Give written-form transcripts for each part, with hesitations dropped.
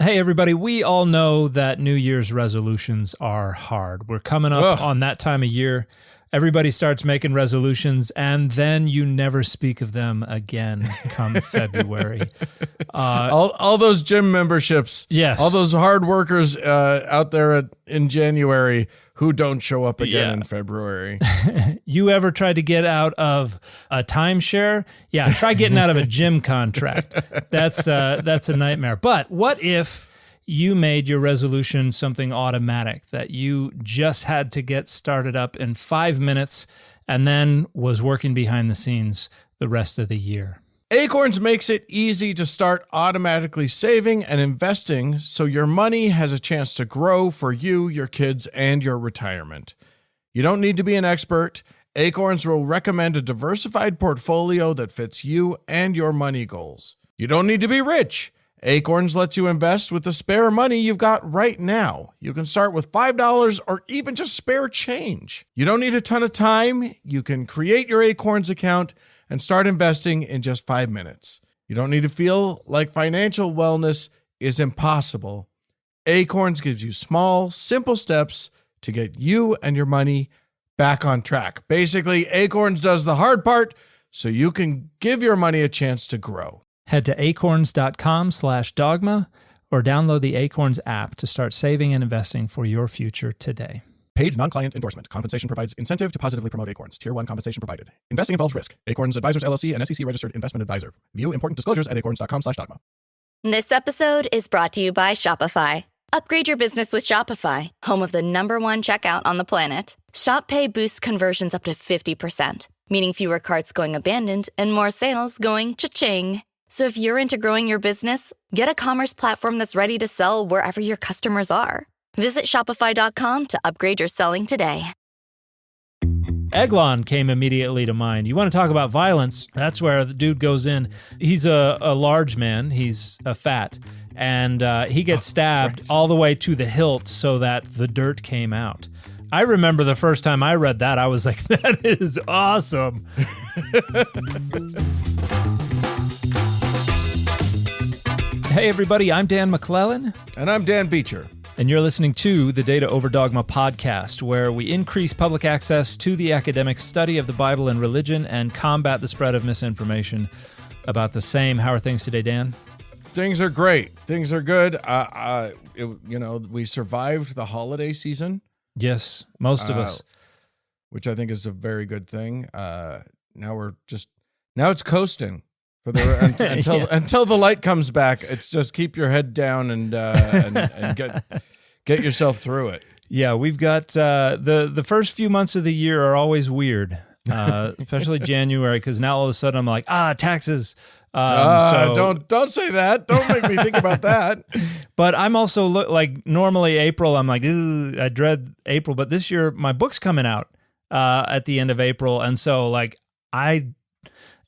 Hey, everybody, we all know that New Year's resolutions are hard. We're coming up on that time of year. Everybody starts making resolutions, and then you never speak of them again come February. All those gym memberships. Yes. All those hard workers out there in January who don't show up again in February. You ever tried to get out of a timeshare? Yeah, try getting out of a gym contract. That's a nightmare. But what if you made your resolution something automatic that you just had to get started up in 5 minutes and then was working behind the scenes the rest of the year? Acorns makes it easy to start automatically saving and investing so your money has a chance to grow for you, your kids, and your retirement. You don't need to be an expert. Acorns will recommend a diversified portfolio that fits you and your money goals. You don't need to be rich. Acorns lets you invest with the spare money you've got right now. You can start with $5 or even just spare change. You don't need a ton of time. You can create your Acorns account and start investing in just 5 minutes. You don't need to feel like financial wellness is impossible. Acorns gives you small, simple steps to get you and your money back on track. Basically, Acorns does the hard part so you can give your money a chance to grow. Head to acorns.com/dogma or download the Acorns app to start saving and investing for your future today. Paid non-client endorsement. Compensation provides incentive to positively promote Acorns. Tier 1 compensation provided. Investing involves risk. Acorns Advisors LLC, an SEC-registered investment advisor. View important disclosures at acorns.com/dogma. This episode is brought to you by Shopify. Upgrade your business with Shopify, home of the #1 checkout on the planet. Shop Pay boosts conversions up to 50%, meaning fewer carts going abandoned and more sales going cha-ching. So if you're into growing your business, get a commerce platform that's ready to sell wherever your customers are. Visit Shopify.com to upgrade your selling today. Eglon came immediately to mind. You want to talk about violence? That's where the dude goes in. He's a large man. He's a fat. And he gets stabbed all the way to the hilt so that the dirt came out. I remember the first time I read that, I was like, that is awesome. Hey, everybody, I'm Dan McClellan. And I'm Dan Beecher. And you're listening to the Data Over Dogma podcast, where we increase public access to the academic study of the Bible and religion and combat the spread of misinformation about the same. How are things today, Dan? Things are great. Things are good. We survived the holiday season. Yes, most of us. Which I think is a very good thing. Now it's coasting. Until the light comes back, it's just keep your head down and get yourself through it. Yeah, we've got the first few months of the year are always weird, especially January, because now all of a sudden I'm like, taxes. Don't say that. Don't make me think about that. But I'm also like normally April, I'm like, I dread April. But this year my book's coming out at the end of April, and so like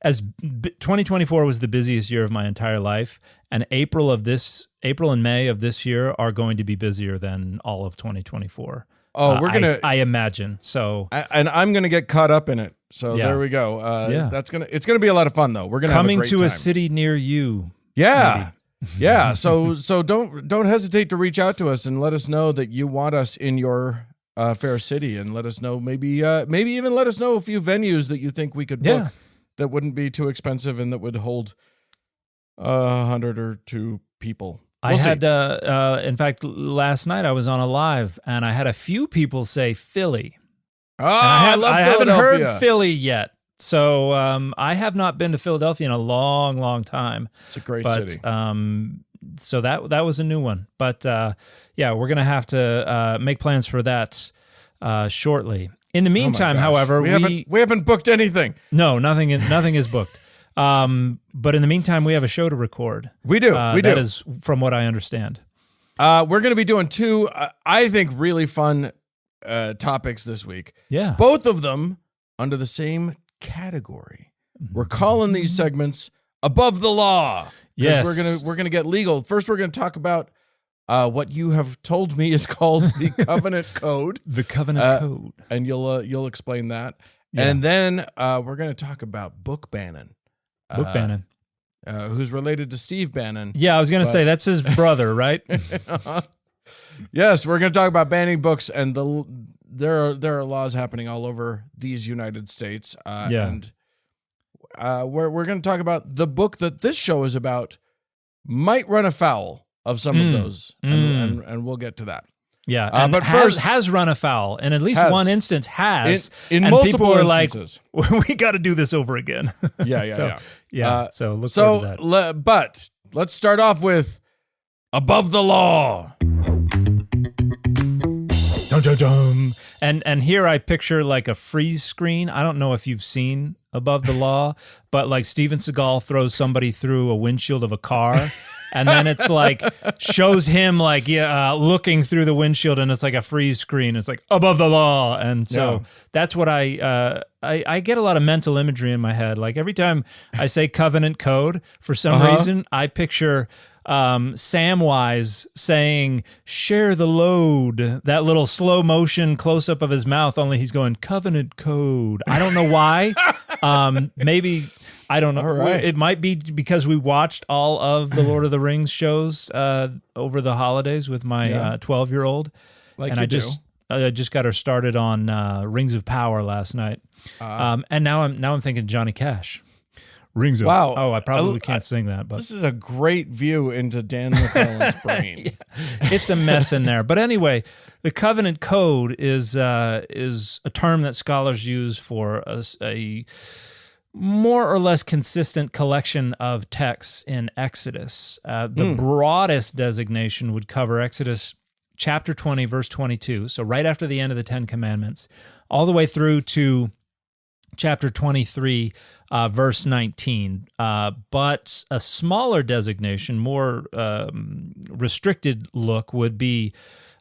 2024 was the busiest year of my entire life, and April and May of this year are going to be busier than all of 2024. Oh, I imagine. So, and I'm gonna get caught up in it. So there we go. It's gonna be a lot of fun though. We're gonna coming have a great to time. a city near you. Yeah, yeah. So don't hesitate to reach out to us and let us know that you want us in your fair city, and let us know maybe even let us know a few venues that you think we could book. That wouldn't be too expensive and that would hold 100 or 2 people. I had, in fact, last night I was on a live and I had a few people say Philly. Oh, I love Philadelphia. I haven't heard Philly yet. So I have not been to Philadelphia in a long, long time. It's a great city. So that was a new one. But we're going to have to make plans for that shortly. In the meantime, however, we haven't booked anything. No, nothing is booked. But in the meantime, we have a show to record. We do. That is from what I understand. We're going to be doing 2, I think, really fun topics this week. Yeah. Both of them under the same category. We're calling these segments Above the Law. Yes. We're gonna get legal. First, we're going to talk about what you have told me is called the Covenant Code. The Covenant Code. And you'll explain that. Yeah. And then we're going to talk about book banning. Book banning. who's related to Steve Bannon. Yeah, I was going to say that's his brother, right? Yes, we're going to talk about banning books, and there are laws happening all over these United States. And we're going to talk about the book that this show is about might run afoul of some of those, and we'll get to that. Yeah, and but has run afoul, and at least one instance has. In and multiple people are instances. like, we got to do this over again. Yeah. So look forward to that. But let's start off with Above the Law. Dum, dum, dum. And here I picture like a freeze screen. I don't know if you've seen Above the Law, but like Steven Seagal throws somebody through a windshield of a car. And then it's like shows him like looking through the windshield, and it's like a freeze screen. It's like Above the Law, and so that's what I get a lot of mental imagery in my head. Like every time I say covenant code, for some reason I picture Samwise saying "share the load." That little slow motion close up of his mouth. Only he's going covenant code. I don't know why. Maybe. I don't know. Right. It might be because we watched all of the Lord of the Rings shows over the holidays with my 12-year-old. And I just got her started on Rings of Power last night. And now I'm thinking Johnny Cash. Rings of Wow. Oh, I probably can't sing that, but this is a great view into Dan McClellan's brain. It's a mess in there. But anyway, the covenant code is a term that scholars use for a more or less consistent collection of texts in Exodus. The broadest designation would cover Exodus chapter 20, verse 22, so right after the end of the Ten Commandments, all the way through to chapter 23, verse 19. But a smaller designation, more restricted look would be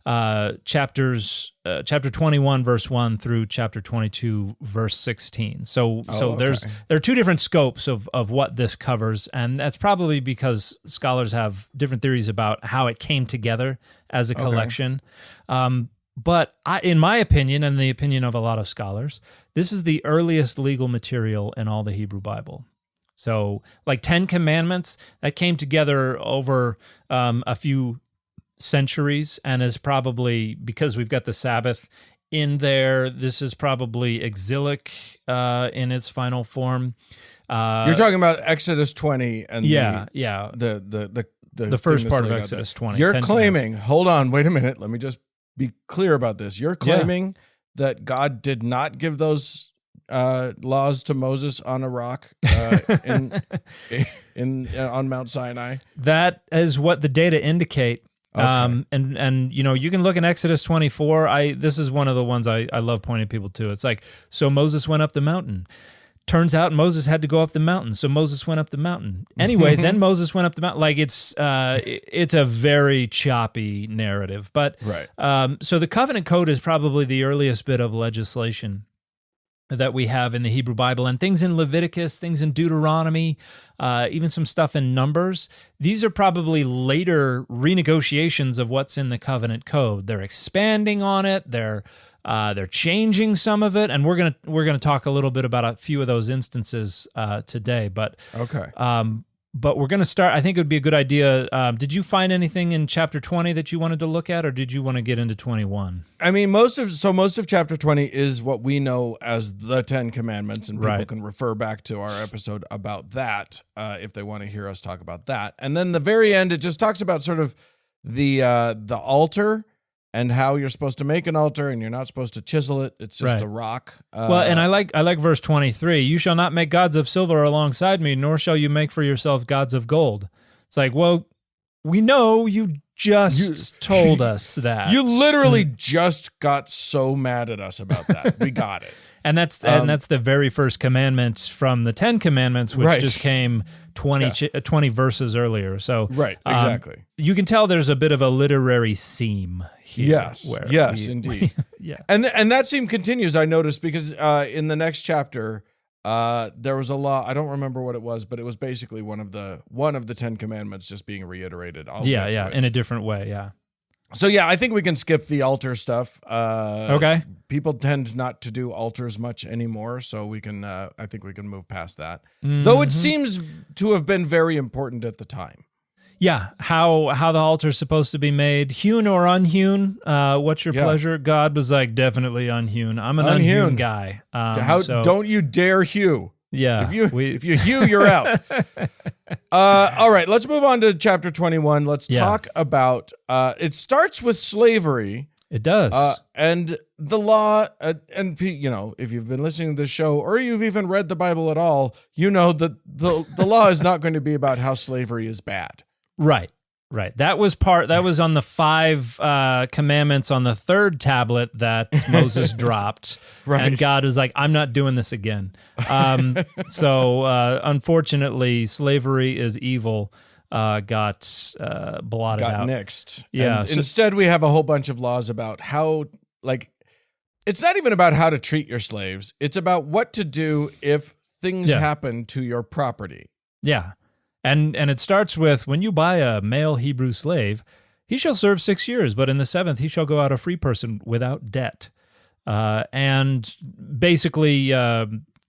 chapter 21 verse 1 through chapter 22 verse 16. So there are two different scopes of what this covers, and that's probably because scholars have different theories about how it came together as a collection. But in my opinion, and the opinion of a lot of scholars, this is the earliest legal material in all the Hebrew Bible. So like 10 Commandments, that came together over a few centuries, and is probably, because we've got the Sabbath in there, this is probably exilic in its final form. You're talking about Exodus 20 and the first part of Exodus 20. You're claiming, hold on, wait a minute, let me just be clear about this. You're claiming that God did not give those laws to Moses on a rock on Mount Sinai. That is what the data indicate. Okay. And you know, you can look in Exodus 24. This is one of the ones I love pointing people to. It's like, so Moses went up the mountain. Turns out Moses had to go up the mountain, so Moses went up the mountain. Anyway, then Moses went up the mountain. Like it's a very choppy narrative. But so the covenant code is probably the earliest bit of legislation that we have in the Hebrew Bible, and things in Leviticus, things in Deuteronomy, even some stuff in Numbers. These are probably later renegotiations of what's in the covenant code. They're expanding on it. They're changing some of it, and we're gonna talk a little bit about a few of those instances today. But but we're gonna start. I think it would be a good idea. Did you find anything in chapter 20 that you wanted to look at, or did you want to get into 21? I mean, most of chapter 20 is what we know as the 10 Commandments, and people can refer back to our episode about that if they want to hear us talk about that. And then the very end, it just talks about sort of the altar and how you're supposed to make an altar, and you're not supposed to chisel it. It's just a rock. Well, and I like verse 23. You shall not make gods of silver alongside me, nor shall you make for yourself gods of gold. It's like, well, we know you just told us that. You literally just got so mad at us about that. We got it. And that's the very first commandment from the 10 Commandments, which just came 20 verses earlier. So exactly. You can tell there's a bit of a literary seam here. Yes, indeed. And that seam continues, I noticed, because in the next chapter, there was a law. I don't remember what it was, but it was basically one of the 10 Commandments just being reiterated. In a different way. So yeah, I think we can skip the altar stuff. Okay. People tend not to do altars much anymore, so we can. I think we can move past that. Though it seems to have been very important at the time. Yeah, how the altar's supposed to be made, hewn or unhewn. What's your pleasure? God was like, definitely unhewn. I'm an unhewn guy. Don't you dare hew. Yeah, if you hew, you're out. All right, let's move on to chapter 21. Let's talk about. It starts with slavery. It does, and the law. And you know, if you've been listening to this show or you've even read the Bible at all, you know that the law is not going to be about how slavery is bad. Right. That was on the 5 commandments on the 3rd tablet that Moses dropped. Right. And God is like, I'm not doing this again. So unfortunately, slavery is evil. Got blotted out. Got nixed. Yeah. And instead, we have a whole bunch of laws about how, like, it's not even about how to treat your slaves. It's about what to do if things happen to your property. Yeah. And it starts with, when you buy a male Hebrew slave, he shall serve 6 years, but in the 7th he shall go out a free person without debt. And basically,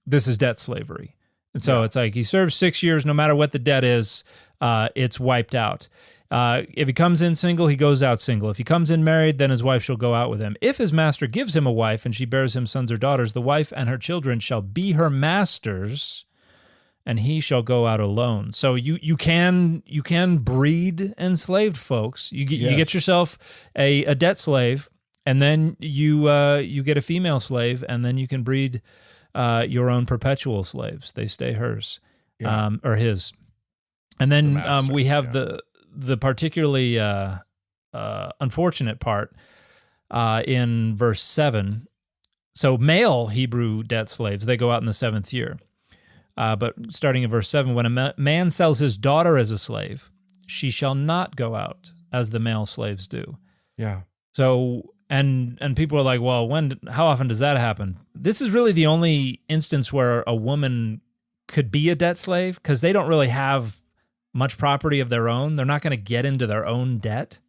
this is debt slavery. And so it's like he serves 6 years, no matter what the debt is, it's wiped out. If he comes in single, he goes out single. If he comes in married, then his wife shall go out with him. If his master gives him a wife and she bears him sons or daughters, the wife and her children shall be her master's, and he shall go out alone. So you can breed enslaved folks. You get yourself a debt slave, and then you get a female slave, and then you can breed your own perpetual slaves. They stay hers, or his. And then we have the particularly unfortunate part in verse 7. So male Hebrew debt slaves, they go out in the 7th year. But starting in verse 7, when a man sells his daughter as a slave, she shall not go out as the male slaves do. Yeah. So, and people are like, well, how often does that happen? This is really the only instance where a woman could be a debt slave, because they don't really have much property of their own. They're not going to get into their own debt.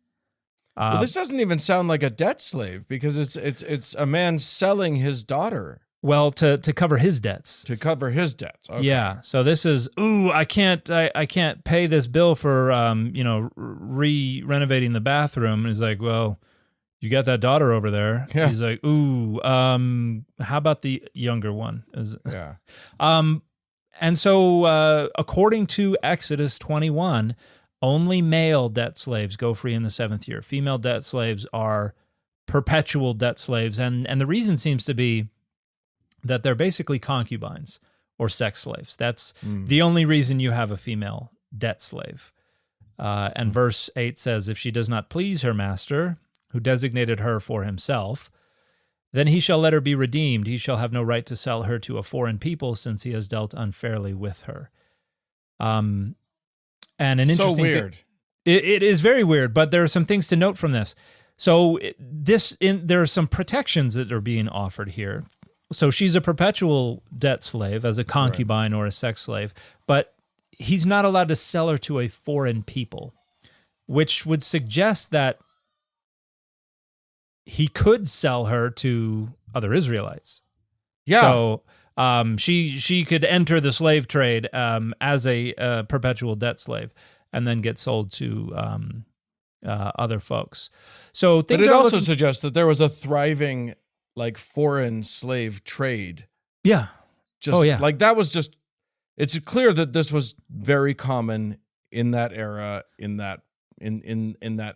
Well, this doesn't even sound like a debt slave, because it's a man selling his daughter. Well, to cover his debts. To cover his debts. Okay. Yeah. So this is, I can't pay this bill for renovating the bathroom. And he's like, well, you got that daughter over there. Yeah. He's like, how about the younger one? And so according to Exodus 21, only male debt slaves go free in the 7th year. Female debt slaves are perpetual debt slaves, and the reason seems to be that they're basically concubines or sex slaves. That's the only reason you have a female debt slave. And verse 8 says, if she does not please her master, who designated her for himself, then he shall let her be redeemed. He shall have no right to sell her to a foreign people, since he has dealt unfairly with her. And an interesting so weird. It is very weird, but there are some things to note from this. So there are some protections that are being offered here. So she's a perpetual debt slave as a concubine or a sex slave, but he's not allowed to sell her to a foreign people, which would suggest that he could sell her to other Israelites. Yeah. So she could enter the slave trade as a perpetual debt slave and then get sold to other folks. So but it also suggests that there was a thriving, like, foreign slave trade. Yeah. Like, that was just, it's clear that this was very common in that era, in that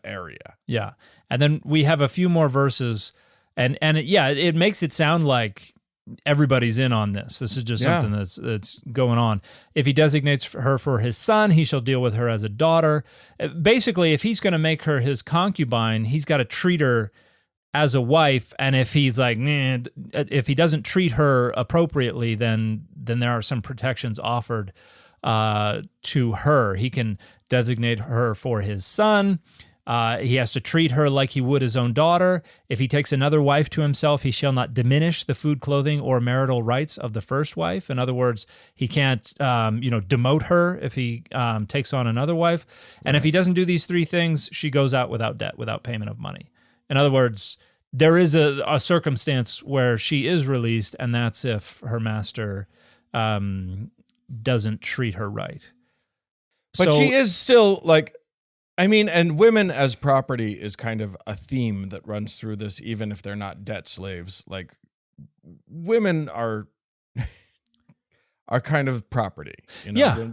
area. Yeah. And then we have a few more verses, and it makes it sound like everybody's in on this. This is just something that's going on. If he designates her for his son, he shall deal with her as a daughter. Basically, if he's going to make her his concubine, he's got to treat her as a wife, and if he's like, if he doesn't treat her appropriately, then there are some protections offered to her. He can designate her for his son. He has to treat her like he would his own daughter. If he takes another wife to himself, he shall not diminish the food, clothing, or marital rights of the first wife. In other words, he can't, demote her if he takes on another wife. And if he doesn't do these three things, she goes out without debt, without payment of money. In other words, there is a circumstance where she is released, and that's if her master doesn't treat her right. But she is still and women as property is kind of a theme that runs through this, even if they're not debt slaves. Like, women are kind of property. Yeah.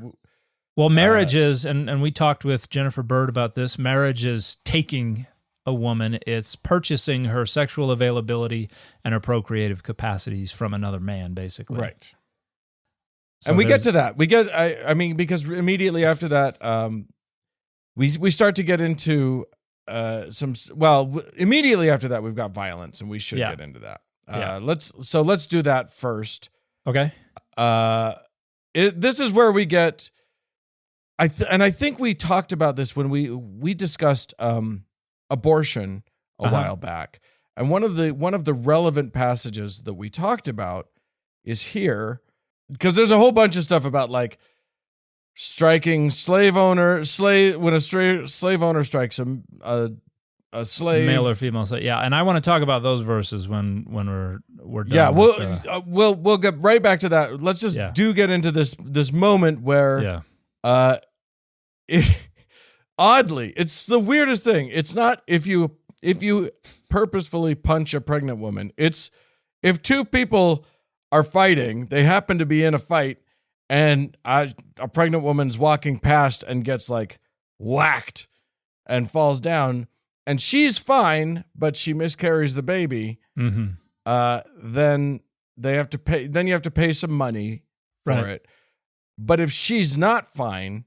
Well, marriage is, and we talked with Jennifer Bird about this, marriage is taking a woman, it's purchasing her sexual availability and her procreative capacities from another man, basically. Right. So and we get to that. Because immediately after that, we start to get into immediately after that, we've got violence, and we should get into that. Let's do that first. Okay. This is where we get, I think we talked about this when we discussed abortion a while back. And one of the relevant passages that we talked about is here, because there's a whole bunch of stuff about like striking when a slave owner strikes a slave, male or female. So yeah, and I want to talk about those verses when we're done. Yeah, we'll get right back to that. Let's just get into this moment where oddly, it's the weirdest thing. It's not if you purposefully punch a pregnant woman. It's if two people are fighting, they happen to be in a fight, and a pregnant woman's walking past and gets like whacked and falls down, and she's fine, but she miscarries the baby. Mm-hmm. Then they have to pay. Then you have to pay some money for it. But if she's not fine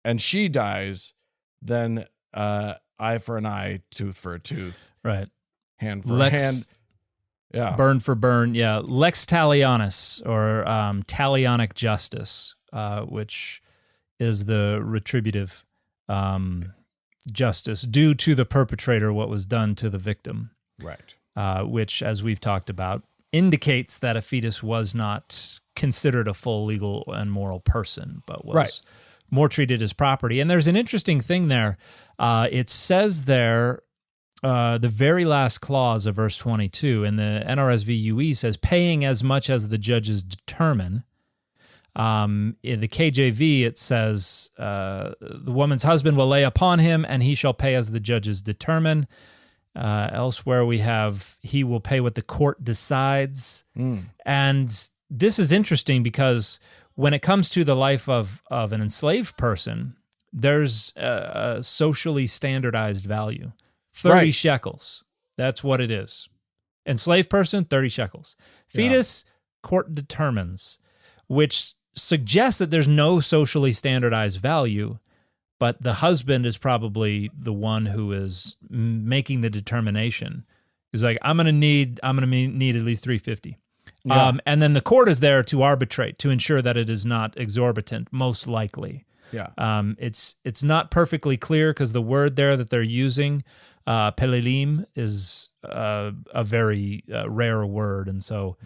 and she dies, then eye for an eye, tooth for a tooth. Right. Hand for a hand. Yeah. Burn for burn. Yeah. Lex talionis, or talionic justice, which is the retributive justice due to the perpetrator, what was done to the victim. Right. Which, as we've talked about, indicates that a fetus was not considered a full legal and moral person, but was more treated as property. And there's an interesting thing there. It says there, the very last clause of verse 22 in the NRSV UE says, paying as much as the judges determine. In the KJV, it says, the woman's husband will lay upon him, and he shall pay as the judges determine. Elsewhere, we have, he will pay what the court decides. And this is interesting because when it comes to the life of an enslaved person, there's a socially standardized value. 30 shekels. That's what it is. Enslaved person, 30 shekels. Fetus, court determines, which suggests that there's no socially standardized value, but the husband is probably the one who is making the determination. He's like, I'm gonna need at least 350. And then the court is there to arbitrate, to ensure that it is not exorbitant, most likely. Yeah. It's not perfectly clear because the word there that they're using, pelelim, is a very rare word, and so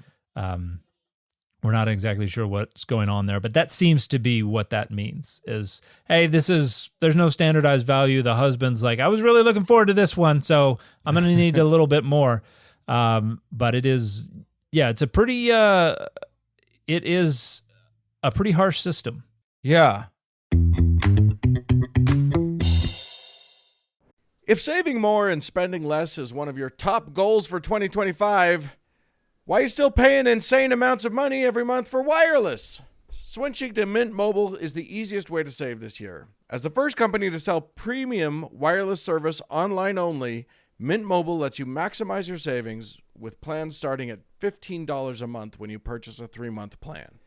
we're not exactly sure what's going on there. But that seems to be what that means: is, hey, there's no standardized value. The husband's like, I was really looking forward to this one, so I'm going to need a little bit more. But it is, it's a pretty, it is a pretty harsh system. Yeah. If saving more and spending less is one of your top goals for 2025, why are you still paying insane amounts of money every month for wireless? Switching to Mint Mobile is the easiest way to save this year. As the first company to sell premium wireless service online only, Mint Mobile lets you maximize your savings with plans starting at $15 a month when you purchase a 3-month plan.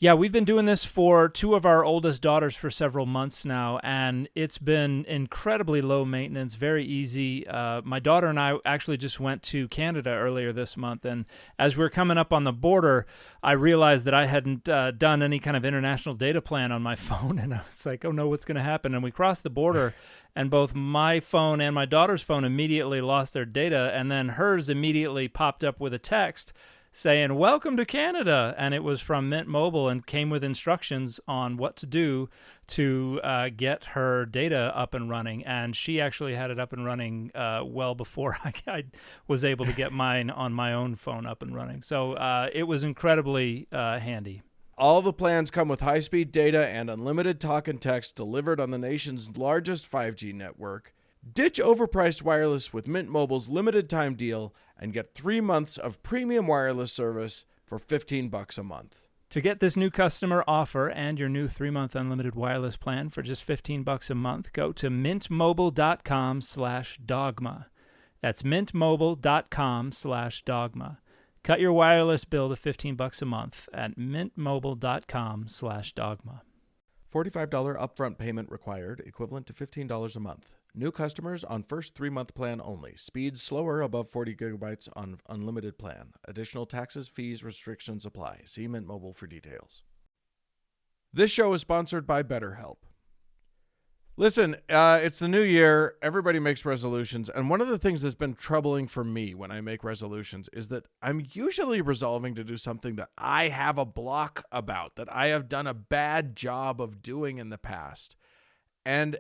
Yeah, we've been doing this for two of our oldest daughters for several months now, and it's been incredibly low maintenance, very easy. My daughter and I actually just went to Canada earlier this month, and as we were coming up on the border, I realized that I hadn't done any kind of international data plan on my phone, and I was like, oh no, what's going to happen? And we crossed the border, and both my phone and my daughter's phone immediately lost their data, and then hers immediately popped up with a text saying, welcome to Canada. And it was from Mint Mobile and came with instructions on what to do to get her data up and running. And she actually had it up and running well before I was able to get mine on my own phone up and running. So it was incredibly handy. All the plans come with high-speed data and unlimited talk and text delivered on the nation's largest 5G network. Ditch overpriced wireless with Mint Mobile's limited time deal and get 3 months of premium wireless service for $15 a month. To get this new customer offer and your new 3-month unlimited wireless plan for just $15 a month, go to mintmobile.com/dogma. That's mintmobile.com/dogma. Cut your wireless bill to $15 a month at mintmobile.com/dogma. $45 upfront payment required, equivalent to $15 a month. New customers on first 3-month plan only. Speeds slower above 40 gigabytes on unlimited plan. Additional taxes, fees, restrictions apply. See Mint Mobile for details. This show is sponsored by BetterHelp. Listen, it's the new year. Everybody makes resolutions. And one of the things that's been troubling for me when I make resolutions is that I'm usually resolving to do something that I have a block about, that I have done a bad job of doing in the past. And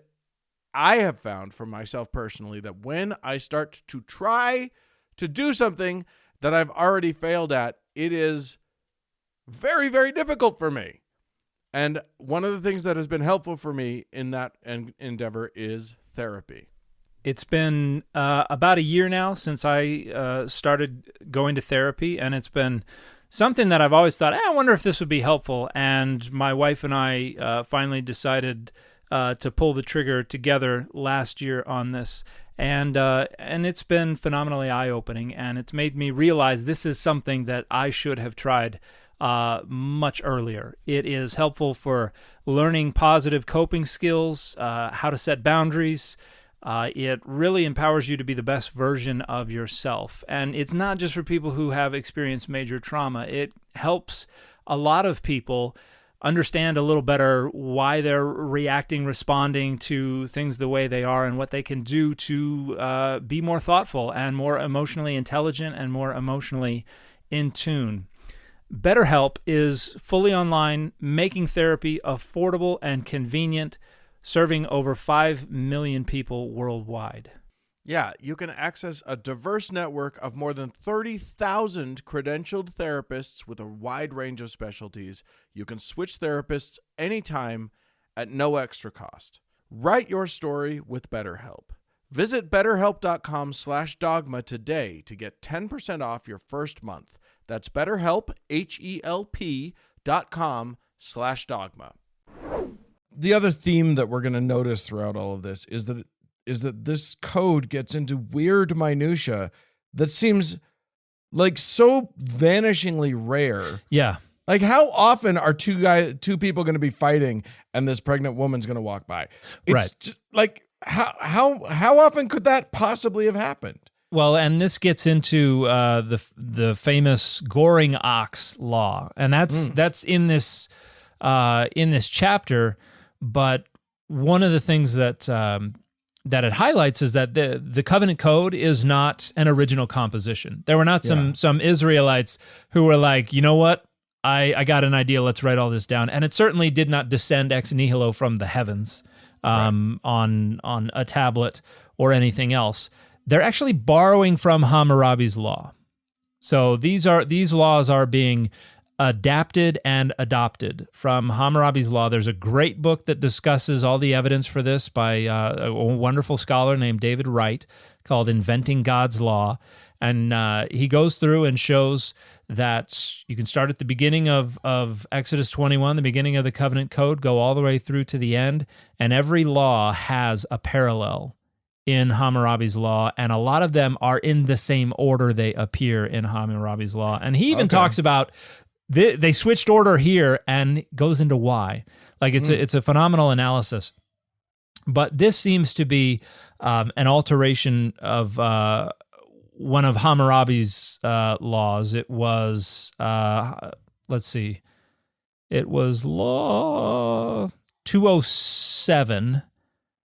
I have found for myself personally that when I start to try to do something that I've already failed at, it is very, very difficult for me. And one of the things that has been helpful for me in that endeavor is therapy. It's been about a year now since I started going to therapy, and it's been something that I've always thought, I wonder if this would be helpful. And my wife and I finally decided to pull the trigger together last year on this. And it's been phenomenally eye-opening, and it's made me realize this is something that I should have tried much earlier. It is helpful for learning positive coping skills, how to set boundaries. It really empowers you to be the best version of yourself. And it's not just for people who have experienced major trauma. It helps a lot of people understand a little better why they're responding to things the way they are, and what they can do to be more thoughtful and more emotionally intelligent and more emotionally in tune. BetterHelp is fully online, making therapy affordable and convenient, serving over 5 million people worldwide. Yeah, you can access a diverse network of more than 30,000 credentialed therapists with a wide range of specialties. You can switch therapists anytime at no extra cost. Write your story with BetterHelp. Visit betterhelp.com/dogma today to get 10% off your first month. That's BetterHelp, HELP.com/dogma. The other theme that we're going to notice throughout all of this is that this code gets into weird minutia that seems like so vanishingly rare. Yeah. Like, how often are two people going to be fighting and this pregnant woman's going to walk by? It's right. Just like, how often could that possibly have happened? Well, and this gets into the famous Goring Ox Law, and that's in this chapter. But one of the things that it highlights is that the covenant code is not an original composition. There were not some Israelites who were like, you know what, I got an idea, let's write all this down. And it certainly did not descend ex nihilo from the heavens on a tablet or anything else. They're actually borrowing from Hammurabi's law. So these laws are being adapted and adopted from Hammurabi's law. There's a great book that discusses all the evidence for this by a wonderful scholar named David Wright called Inventing God's Law. And he goes through and shows that you can start at the beginning of Exodus 21, the beginning of the covenant code, go all the way through to the end, and every law has a parallel in Hammurabi's law, and a lot of them are in the same order they appear in Hammurabi's law. And he even talks about they switched order here and goes into why. Like it's a phenomenal analysis. But this seems to be an alteration of one of Hammurabi's laws. It was, let's see, it was law 207.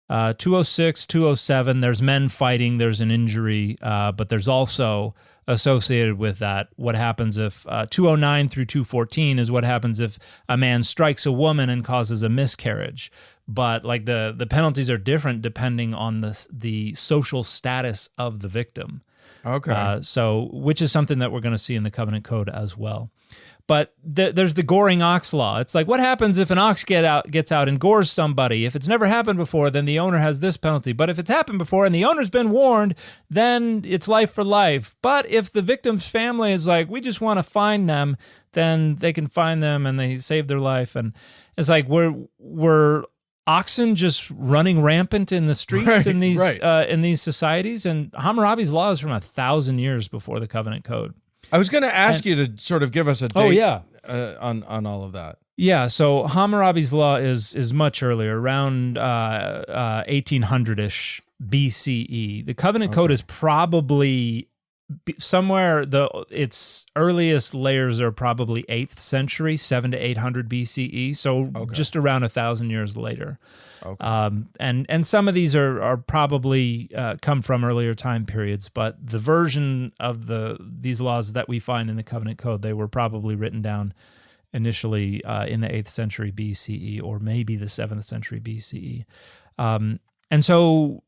206, 207, there's men fighting, there's an injury, but there's also associated with that what happens if 209 through 214 is what happens if a man strikes a woman and causes a miscarriage. But like the penalties are different depending on the social status of the victim. Okay. So which is something that we're going to see in the Covenant Code as well. But there's the Goring Ox Law. It's like, what happens if an ox gets out and gores somebody? If it's never happened before, then the owner has this penalty. But if it's happened before and the owner's been warned, then it's life for life. But if the victim's family is like, we just want to find them, then they can find them and they save their life. And it's like, we're oxen just running rampant in the streets in these societies. And Hammurabi's law is from 1,000 years before the Covenant Code. I was going to ask you to sort of give us a date on all of that. Yeah, so Hammurabi's law is much earlier, around 1800-ish BCE. The Covenant Code is probably somewhere, its earliest layers are probably 8th century, 700 to 800 BCE, so just around 1,000 years later. Okay. And some of these are probably come from earlier time periods, but the version of these laws that we find in the Covenant Code, they were probably written down initially in the 8th century BCE or maybe the 7th century BCE. And so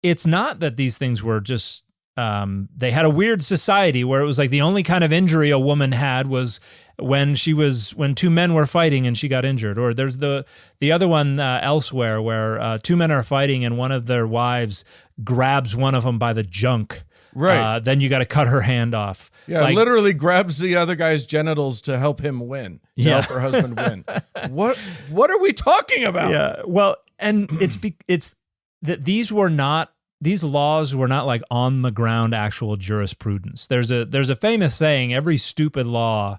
it's not that these things were just they had a weird society where it was like the only kind of injury a woman had was when two men were fighting and she got injured. Or there's the other one elsewhere where two men are fighting and one of their wives grabs one of them by the junk. Right. Then you got to cut her hand off. Yeah, literally grabs the other guy's genitals to help him win. To help her husband win. What are we talking about? Yeah. Well, and it's that these laws were not like on the ground actual jurisprudence. There's a famous saying, every stupid law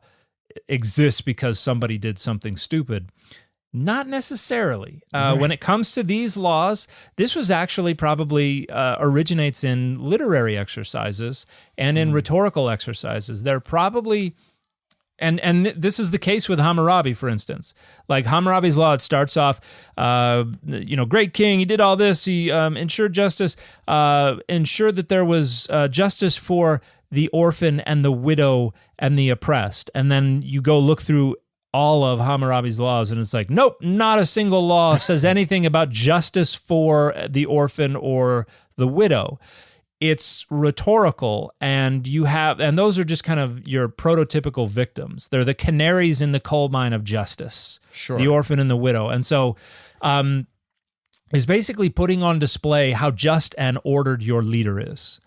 exists because somebody did something stupid. Not necessarily. When it comes to these laws, this was actually probably originates in literary exercises and in rhetorical exercises. They're probably... And this is the case with Hammurabi, for instance. Like Hammurabi's law, it starts off, great king, he did all this, he ensured justice, ensured that there was justice for the orphan and the widow and the oppressed. And then you go look through all of Hammurabi's laws, and it's like, nope, not a single law says anything about justice for the orphan or the widow. It's rhetorical, and those are just kind of your prototypical victims. They're the canaries in the coal mine of justice, the orphan and the widow. And so it's basically putting on display how just and ordered your leader is.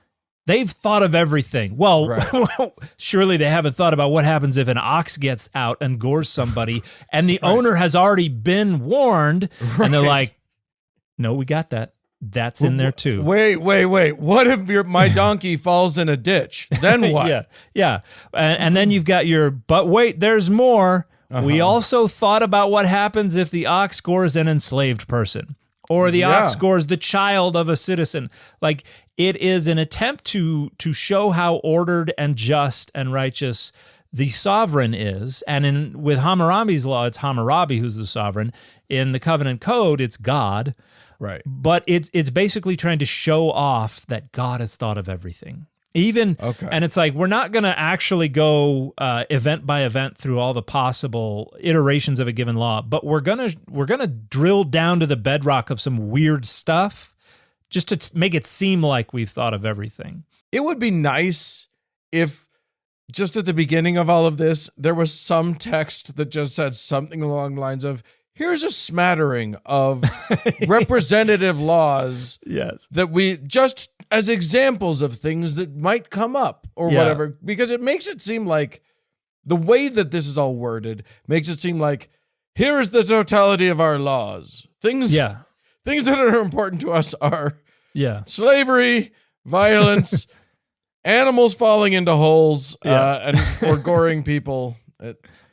They've thought of everything. Well, surely they haven't thought about what happens if an ox gets out and gores somebody, and the owner has already been warned, and they're like, no, we got that. That's in there too. Wait. What if my donkey falls in a ditch? Then what? Yeah. And then you've got but wait, there's more. We also thought about what happens if the ox gores an enslaved person or the ox gores the child of a citizen. Like, it is an attempt to show how ordered and just and righteous the sovereign is. And with Hammurabi's law, it's Hammurabi who's the sovereign. In the Covenant Code, it's God. Right. But it's basically trying to show off that God has thought of everything. And it's like, we're not going to actually go event by event through all the possible iterations of a given law, but we're going to drill down to the bedrock of some weird stuff just to make it seem like we've thought of everything. It would be nice if just at the beginning of all of this, there was some text that just said something along the lines of, here's a smattering of representative laws that we just as examples of things that might come up or whatever, because it makes it seem like the way that this is all worded makes it seem like here is the totality of our laws. Things that are important to us are slavery, violence, animals falling into holes, or goring people.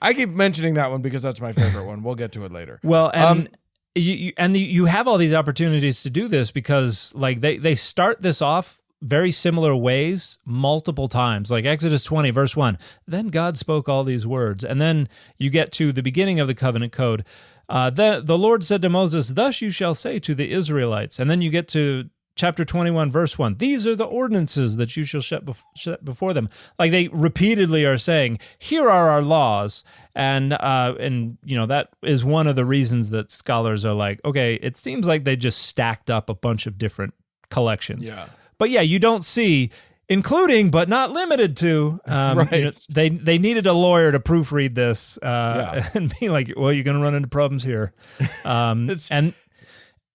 I keep mentioning that one because that's my favorite one. We'll get to it later. Well, and you have all these opportunities to do this because like they start this off very similar ways multiple times, like Exodus 20 verse 1. Then God spoke all these words, and then you get to the beginning of the covenant code. The Lord said to Moses, "Thus you shall say to the Israelites," and then you get to chapter 21, verse 1, "These are the ordinances that you shall set before them." Like they repeatedly are saying, here are our laws. And that is one of the reasons that scholars are like, okay, it seems like they just stacked up a bunch of different collections. Yeah. But yeah, you don't see, including but not limited to, right. They needed a lawyer to proofread this and be like, well, you're going to run into problems here. And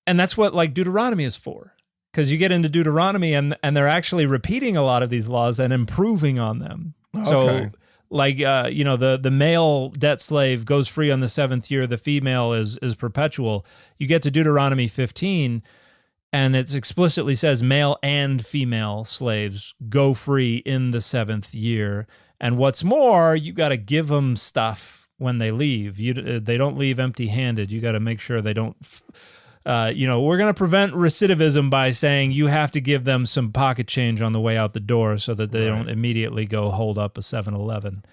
that's what like Deuteronomy is for. Because you get into Deuteronomy and they're actually repeating a lot of these laws and improving on them. Okay. So, like, the male debt slave goes free on the 7th year. The female is perpetual. You get to Deuteronomy 15, and it explicitly says male and female slaves go free in the 7th year. And what's more, you got to give them stuff when they leave. They don't leave empty-handed. You got to make sure they don't... we're going to prevent recidivism by saying you have to give them some pocket change on the way out the door so that they don't immediately go hold up a 7-Eleven.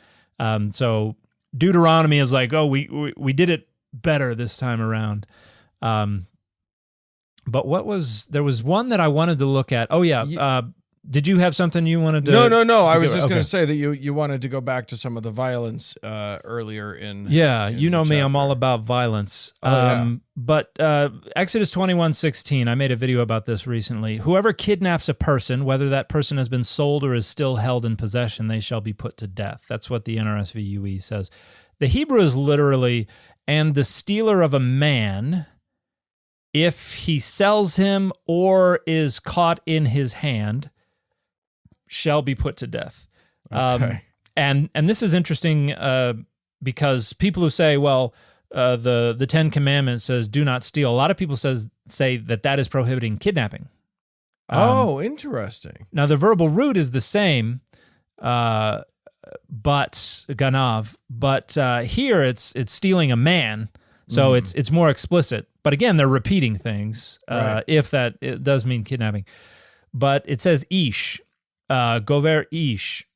So Deuteronomy is like, oh, we did it better this time around. But there was one that I wanted to look at. Oh, yeah. Did you have something you wanted to? No. I was just going to say that you wanted to go back to some of the violence earlier in. Yeah, in you know me, chapter. I'm all about violence. Yeah. But Exodus 21:16, I made a video about this recently. Whoever kidnaps a person, whether that person has been sold or is still held in possession, they shall be put to death. That's what the NRSV UE says. The Hebrew is literally, and the stealer of a man, if he sells him or is caught in his hand, shall be put to death. Okay. And this is interesting because people who say, well, the 10 Commandments says do not steal. A lot of people say that is prohibiting kidnapping. Interesting. Now the verbal root is the same, but ganav. But here it's stealing a man, so it's more explicit. But again, they're repeating things. If it does mean kidnapping, but it says ish. Gover ish,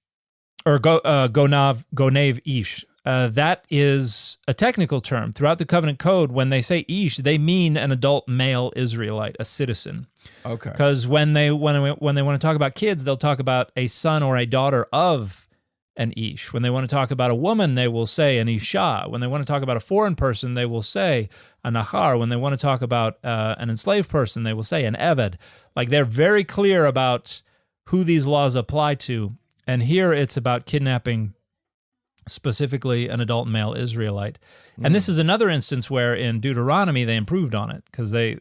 or gonav ish. That is a technical term. Throughout the covenant code, when they say ish, they mean an adult male Israelite, a citizen. Okay. Because when they want to talk about kids, they'll talk about a son or a daughter of an ish. When they want to talk about a woman, they will say an isha. When they want to talk about a foreign person, they will say a nahar. When they want to talk about an enslaved person, they will say an eved. Like they're very clear about who these laws apply to. And here it's about kidnapping specifically an adult male Israelite. And this is another instance where in Deuteronomy they improved on it because they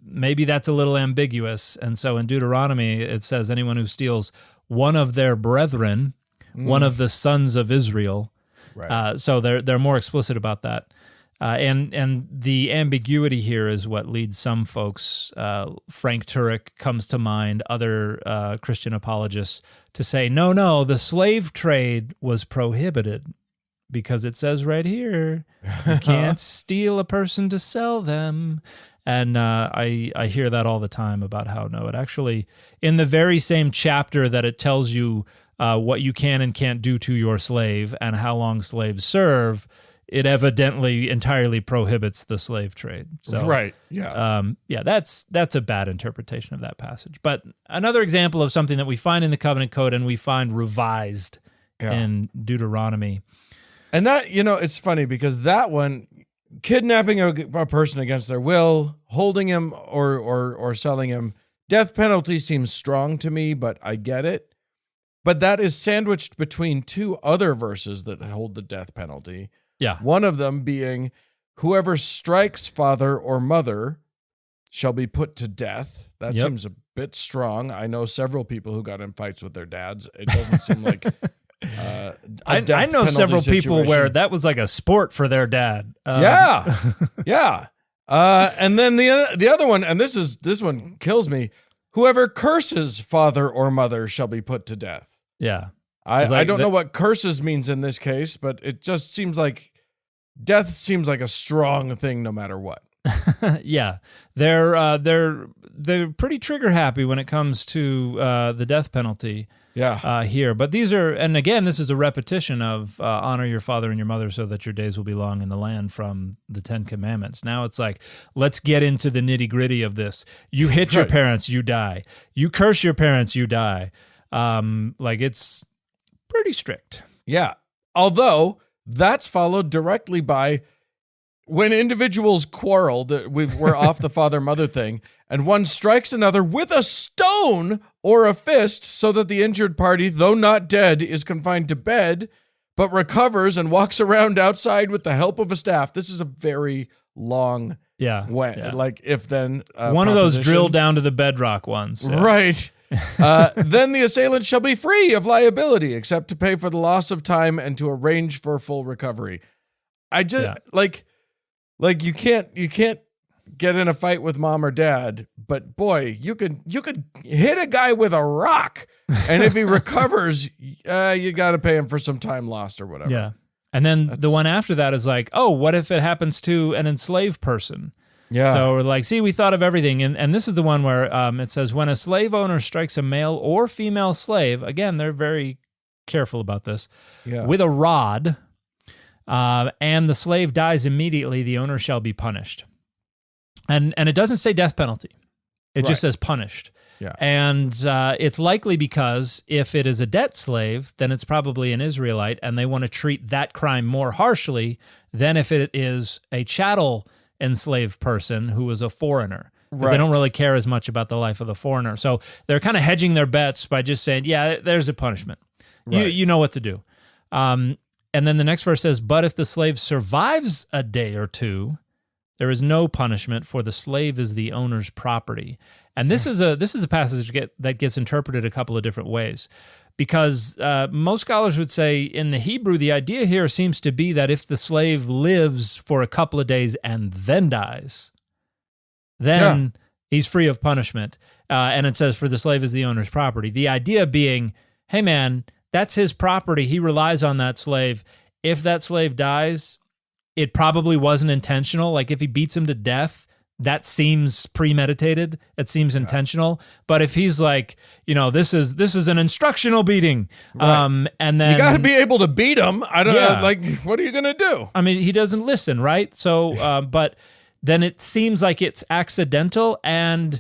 maybe that's a little ambiguous. And so in Deuteronomy it says anyone who steals one of their brethren, one of the sons of Israel. Right. So they're more explicit about that. And the ambiguity here is what leads some folks, Frank Turek comes to mind, other Christian apologists, to say, no, the slave trade was prohibited because it says right here, you can't steal a person to sell them. And I hear that all the time about how, no, it actually, in the very same chapter that it tells you what you can and can't do to your slave and how long slaves serve, it evidently entirely prohibits the slave trade. So, right. Yeah. That's a bad interpretation of that passage. But another example of something that we find in the covenant code and we find revised in Deuteronomy. And that, it's funny because that one, kidnapping a person against their will, holding him or selling him, death penalty seems strong to me, but I get it. But that is sandwiched between two other verses that hold the death penalty. Yeah. One of them being, whoever strikes father or mother shall be put to death. That seems a bit strong. I know several people who got in fights with their dads. It doesn't seem like I know several people where that was like a sport for their dad. Yeah. And then the other one, and this one kills me. Whoever curses father or mother shall be put to death. Yeah. I don't know what curses means in this case, but it just seems like death seems like a strong thing no matter what. Yeah, they're pretty trigger happy when it comes to the death penalty. Yeah. Here, but these are, and again, this is a repetition of honor your father and your mother so that your days will be long in the land from the 10 Commandments. Now it's like, let's get into the nitty gritty of this. You hit your parents, you die. You curse your parents, you die. Like it's pretty strict. Yeah. Although that's followed directly by when individuals quarrel, we're off the father-mother thing, and one strikes another with a stone or a fist so that the injured party, though not dead, is confined to bed, but recovers and walks around outside with the help of a staff. This is a very long like if-then one of those drill down to the bedrock ones. Yeah. Right. Then the assailant shall be free of liability except to pay for the loss of time and to arrange for full recovery. I just like you can't get in a fight with mom or dad, but boy, you could hit a guy with a rock, and if he recovers, you got to pay him for some time lost or whatever. Yeah, and then the one after that is like, oh, what if it happens to an enslaved person? Yeah. So we're like, see, we thought of everything, and this is the one where it says when a slave owner strikes a male or female slave, again, they're very careful about this, with a rod. And the slave dies immediately, the owner shall be punished. And it doesn't say death penalty. It just says punished. Yeah. And it's likely because if it is a debt slave, then it's probably an Israelite, and they want to treat that crime more harshly than if it is a chattel enslaved person who was a foreigner. Because they don't really care as much about the life of the foreigner. So they're kind of hedging their bets by just saying, yeah, there's a punishment. Right. You know what to do. And then the next verse says, but if the slave survives a day or two, there is no punishment, for the slave is the owner's property. And this is a passage that gets interpreted a couple of different ways, because most scholars would say in the Hebrew, the idea here seems to be that if the slave lives for a couple of days and then dies, then he's free of punishment. And it says, for the slave is the owner's property. The idea being, hey man, that's his property. He relies on that slave. If that slave dies, it probably wasn't intentional. Like if he beats him to death, that seems premeditated. It seems intentional. But if he's like, this is an instructional beating, and then you got to be able to beat him. I don't know. Like, what are you gonna do? I mean, he doesn't listen, right? So, but then it seems like it's accidental and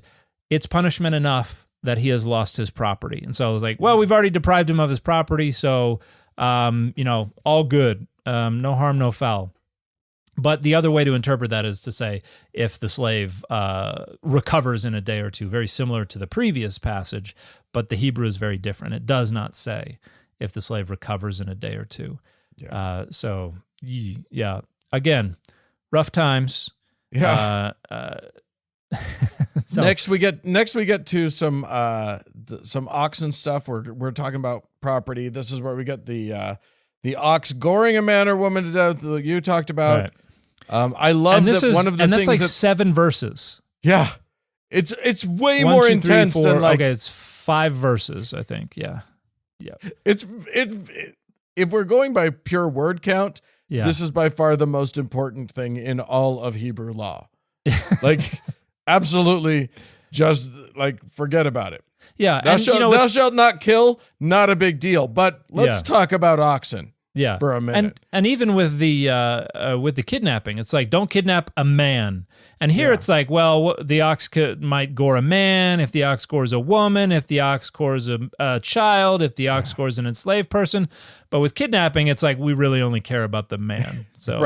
it's punishment enough that he has lost his property. And so I was like, well, we've already deprived him of his property, so, all good. No harm, no foul. But the other way to interpret that is to say, if the slave recovers in a day or two, very similar to the previous passage, but the Hebrew is very different. It does not say if the slave recovers in a day or two. Yeah. Again, rough times. Yeah. So, next we get to some oxen stuff. We're talking about property. This is where we get the ox goring a man or woman to death that you talked about. Right. I love that one of the things, that's like 7 verses. Yeah, it's way more intense than like. Okay, it's 5 verses, I think. Yeah. It's if we're going by pure word count, this is by far the most important thing in all of Hebrew law. Like. Absolutely, just like forget about it. Yeah, thou shalt not kill. Not a big deal. But let's talk about oxen. For a minute. And even with the kidnapping, it's like don't kidnap a man. And here it's like, well, the ox might gore a man, if the ox gores a woman, if the ox gores a child, if the ox gores an enslaved person. But with kidnapping, it's like we really only care about the man. So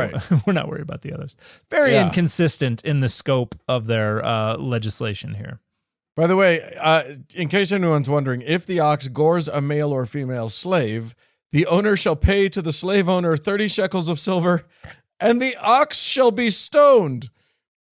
we're not worried about the others. Very inconsistent in the scope of their legislation here. By the way, in case anyone's wondering, if the ox gores a male or female slave, the owner shall pay to the slave owner 30 shekels of silver, and the ox shall be stoned.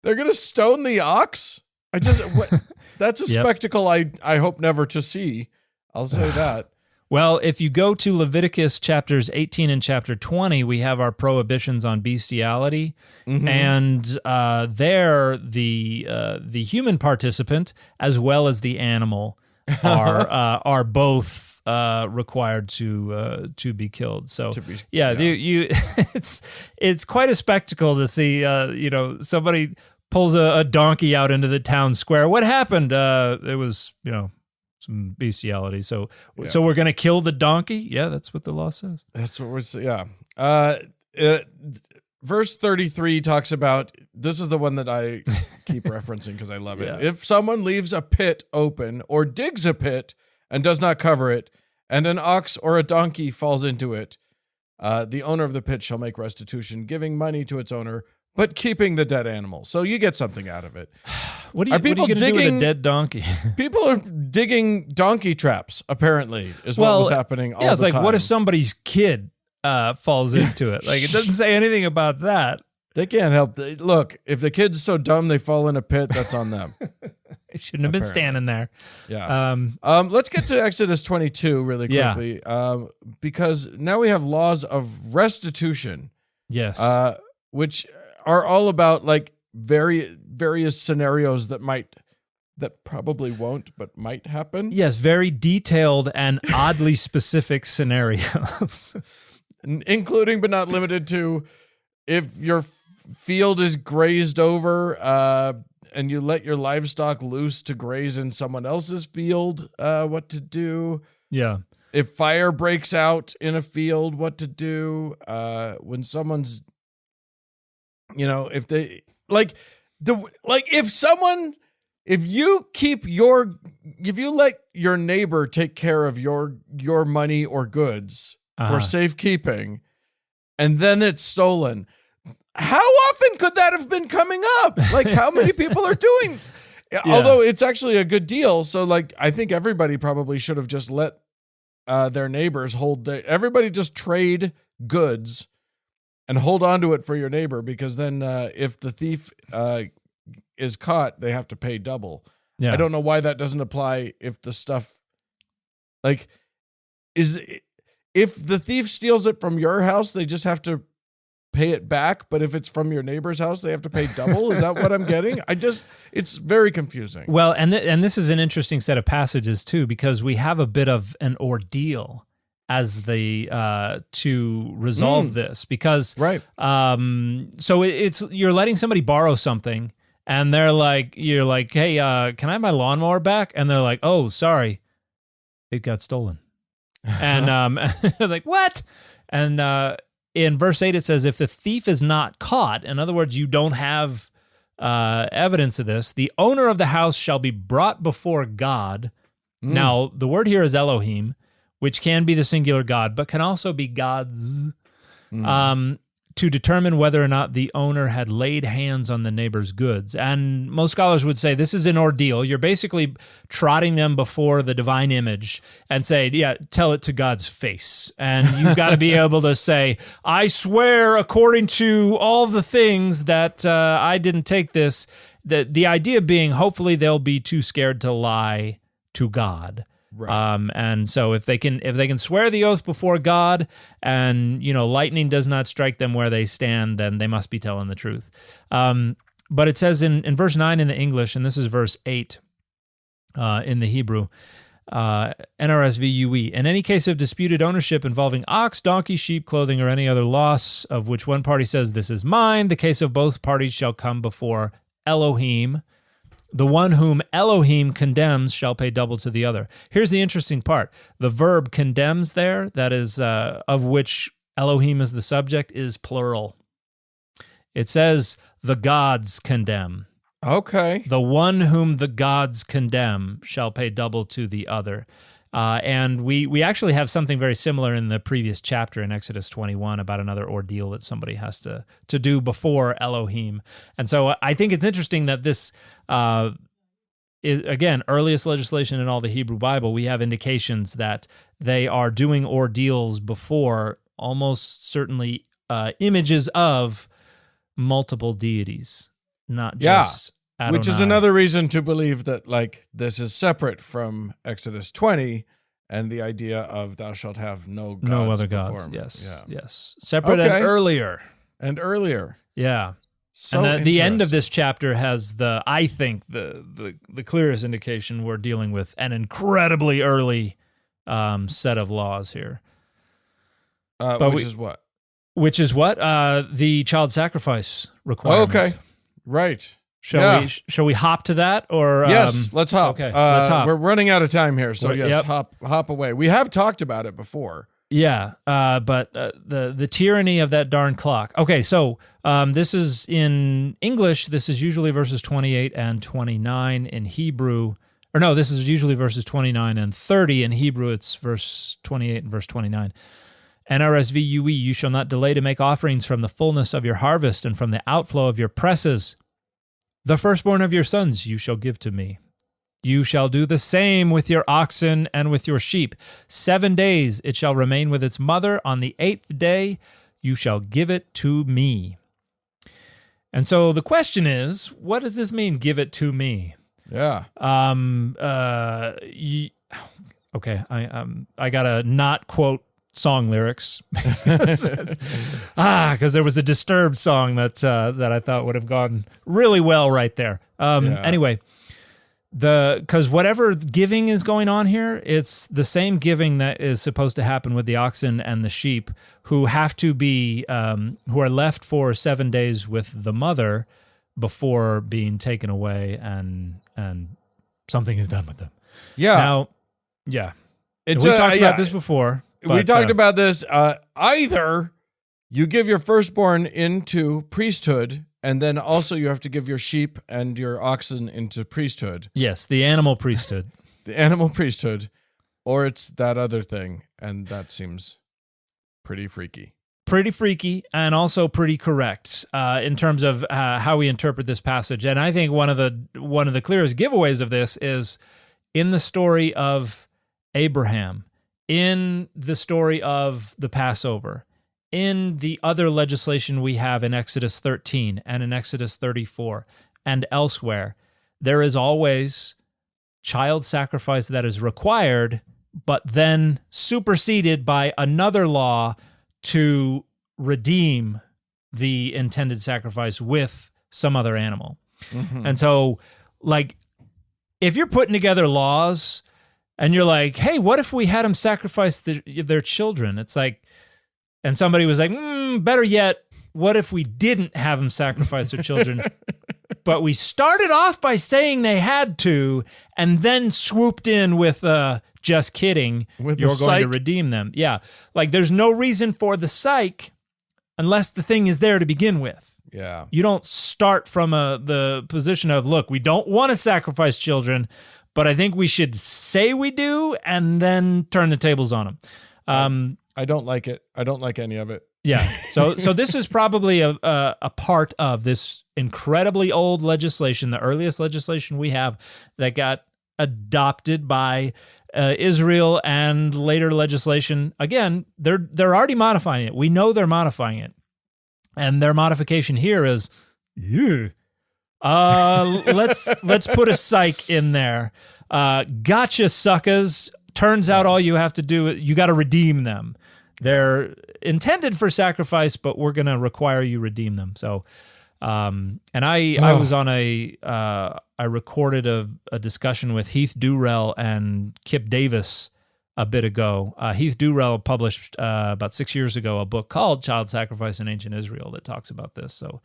They're going to stone the ox? That's a spectacle I hope never to see. I'll say that. Well, if you go to Leviticus chapters 18 and chapter 20, we have our prohibitions on bestiality, and there the human participant as well as the animal are both required to be killed. So you it's quite a spectacle to see. Somebody pulls a donkey out into the town square. What happened? It was some bestiality. So we're gonna kill the donkey. Yeah, that's what the law says. That's what we're saying. Verse 33 talks about, this is the one that I keep referencing because I love it. Yeah. If someone leaves a pit open or digs a pit and does not cover it, and an ox or a donkey falls into it, the owner of the pit shall make restitution, giving money to its owner, but keeping the dead animal. So you get something out of it. What are you going to do with a dead donkey? People are digging donkey traps, apparently, is what was happening all the time. Yeah, it's like, what if somebody's kid falls into it? Like, it doesn't say anything about that. They can't help. Look, if the kid's so dumb they fall in a pit, that's on them. It shouldn't have been standing there. Yeah. Let's get to Exodus 22 really quickly, because now we have laws of restitution. Yes. Which are all about like various scenarios that probably won't, but might happen. Yes, very detailed and oddly specific scenarios. Including but not limited to, if your field is grazed over and you let your livestock loose to graze in someone else's field, what to do. Yeah. If fire breaks out in a field, what to do. When someone's, if they if you let your neighbor take care of your money or goods for safekeeping, and then it's stolen, how often could that have been coming up? Like, how many people are doing? Yeah. Although it's actually a good deal, so like I think everybody probably should have just let their neighbors everybody just trade goods and hold on to it for your neighbor, because then if the thief is caught, they have to pay double. Yeah. I don't know why that doesn't apply if the stuff if the thief steals it from your house, they just have to pay it back. But if it's from your neighbor's house, they have to pay double. Is that what I'm getting? It's very confusing. Well, and this is an interesting set of passages too, because we have a bit of an ordeal as the to resolve this, because right. So you're letting somebody borrow something, and you're like, hey, can I have my lawnmower back? And they're like, oh, sorry, it got stolen. And they're like, what? And in verse 8 it says, if the thief is not caught, in other words, you don't have evidence of this, the owner of the house shall be brought before God. Now, the word here is Elohim, which can be the singular God, but can also be gods, to determine whether or not the owner had laid hands on the neighbor's goods. And most scholars would say this is an ordeal. You're basically trotting them before the divine image and say, yeah, tell it to God's face. And you've got to be able to say, I swear according to all the things that I didn't take this. The idea being, hopefully they'll be too scared to lie to God. Right. And so if they can swear the oath before God, and lightning does not strike them where they stand, then they must be telling the truth. But it says in verse 9 in the English, and this is verse 8 in the Hebrew, NRSV UE, in any case of disputed ownership involving ox, donkey, sheep, clothing, or any other loss of which one party says this is mine, the case of both parties shall come before Elohim. The one whom Elohim condemns shall pay double to the other. Here's the interesting part. The verb condemns there, that is, of which Elohim is the subject, is plural. It says, the gods condemn. Okay. The one whom the gods condemn shall pay double to the other. And we actually have something very similar in the previous chapter in Exodus 21 about another ordeal that somebody has to do before Elohim. And so I think it's interesting that this is, again, earliest legislation in all the Hebrew Bible. We have indications that they are doing ordeals before almost certainly images of multiple deities, not just Adonai. Which is another reason to believe that this is separate from Exodus 20 and the idea of thou shalt have no other gods. Me. Yes. Separate and earlier. Yeah. So and the end of this chapter has I think the clearest indication we're dealing with an incredibly early set of laws here. Which is what? Which is what? The child sacrifice requirement. Okay, right. Shall we hop to that, or yes? Let's hop. Okay, let's hop. We're running out of time here, so yes, yep. hop away. We have talked about it before. Yeah, but the tyranny of that darn clock. Okay, so this is in English. This is usually verses 28 and 29 in Hebrew. Or no, this is usually verses 29 and 30 in Hebrew. It's verse 28 and verse 29. NRSV-UE, you shall not delay to make offerings from the fullness of your harvest and from the outflow of your presses. The firstborn of your sons you shall give to me. You shall do the same with your oxen and with your sheep. 7 days it shall remain with its mother. On the 8th day you shall give it to me. And so the question is, what does this mean, give it to me? Yeah. Okay, I gotta not quote song lyrics because there was a Disturbed song that I thought would have gone really well right there. Anyway, because whatever giving is going on here, it's the same giving that is supposed to happen with the oxen and the sheep, who have to be who are left for 7 days with the mother before being taken away and something is done with them. Yeah. Now, yeah, we talked about this before. We talked about this. Either you give your firstborn into priesthood, and then also you have to give your sheep and your oxen into priesthood. Yes, the animal priesthood. The animal priesthood, or it's that other thing, and that seems pretty freaky. Pretty freaky, and also pretty correct in terms of how we interpret this passage. And I think one of the clearest giveaways of this is in the story of Abraham, in the story of the Passover, in the other legislation we have in Exodus 13 and in Exodus 34 and elsewhere. There is always child sacrifice that is required, but then superseded by another law to redeem the intended sacrifice with some other animal. Mm-hmm. And so, like, if you're putting together laws and you're like, hey, what if we had them sacrifice their children? It's like, and somebody was like, better yet, what if we didn't have them sacrifice their children? But we started off by saying they had to, and then swooped in with just kidding, you're going to redeem them. Yeah, like there's no reason for the psych unless the thing is there to begin with. Yeah. You don't start from the position of, look, we don't want to sacrifice children, but I think we should say we do and then turn the tables on them. I don't like it. I don't like any of it. Yeah. So this is probably a part of this incredibly old legislation, the earliest legislation we have that got adopted by Israel and later legislation. Again, they're already modifying it. We know they're modifying it. And their modification here is, let's put a psych in there. Gotcha, suckers. Turns out all you have to do, you got to redeem them. They're intended for sacrifice, but we're going to require you redeem them. So, and I was on I recorded a discussion with Heath Durrell and Kip Davis a bit ago. Heath Durrell published about 6 years ago a book called Child Sacrifice in Ancient Israel that talks about this. So,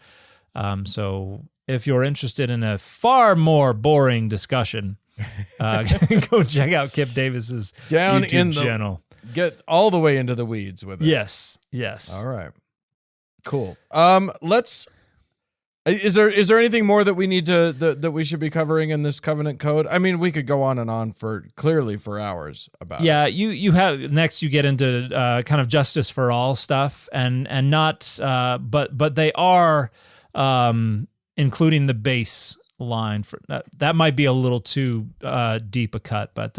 so if you're interested in a far more boring discussion, go check out Kip Davis's YouTube channel. Get all the way into the weeds with it. Yes. All right. Cool. Is there anything more that we need to that we should be covering in this covenant code? I mean, we could go on and on for hours about it. Yeah, you have next you get into kind of justice for all stuff and not but they are including the base line for that might be a little too deep a cut, but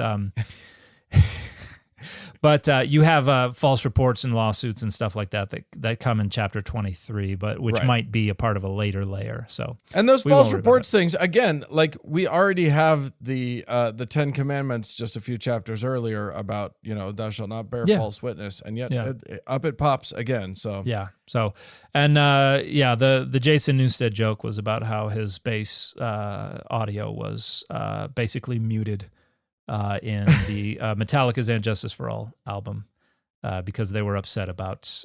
but you have false reports and lawsuits and stuff like that come in chapter 23, but which might be a part of a later layer. So, and those false reports things again, like we already have the 10 Commandments just a few chapters earlier about thou shalt not bear false witness, and yet it pops again. So and the Jason Newsted joke was about how his bass audio was basically muted in the Metallica's "And Justice for All" album because they were upset about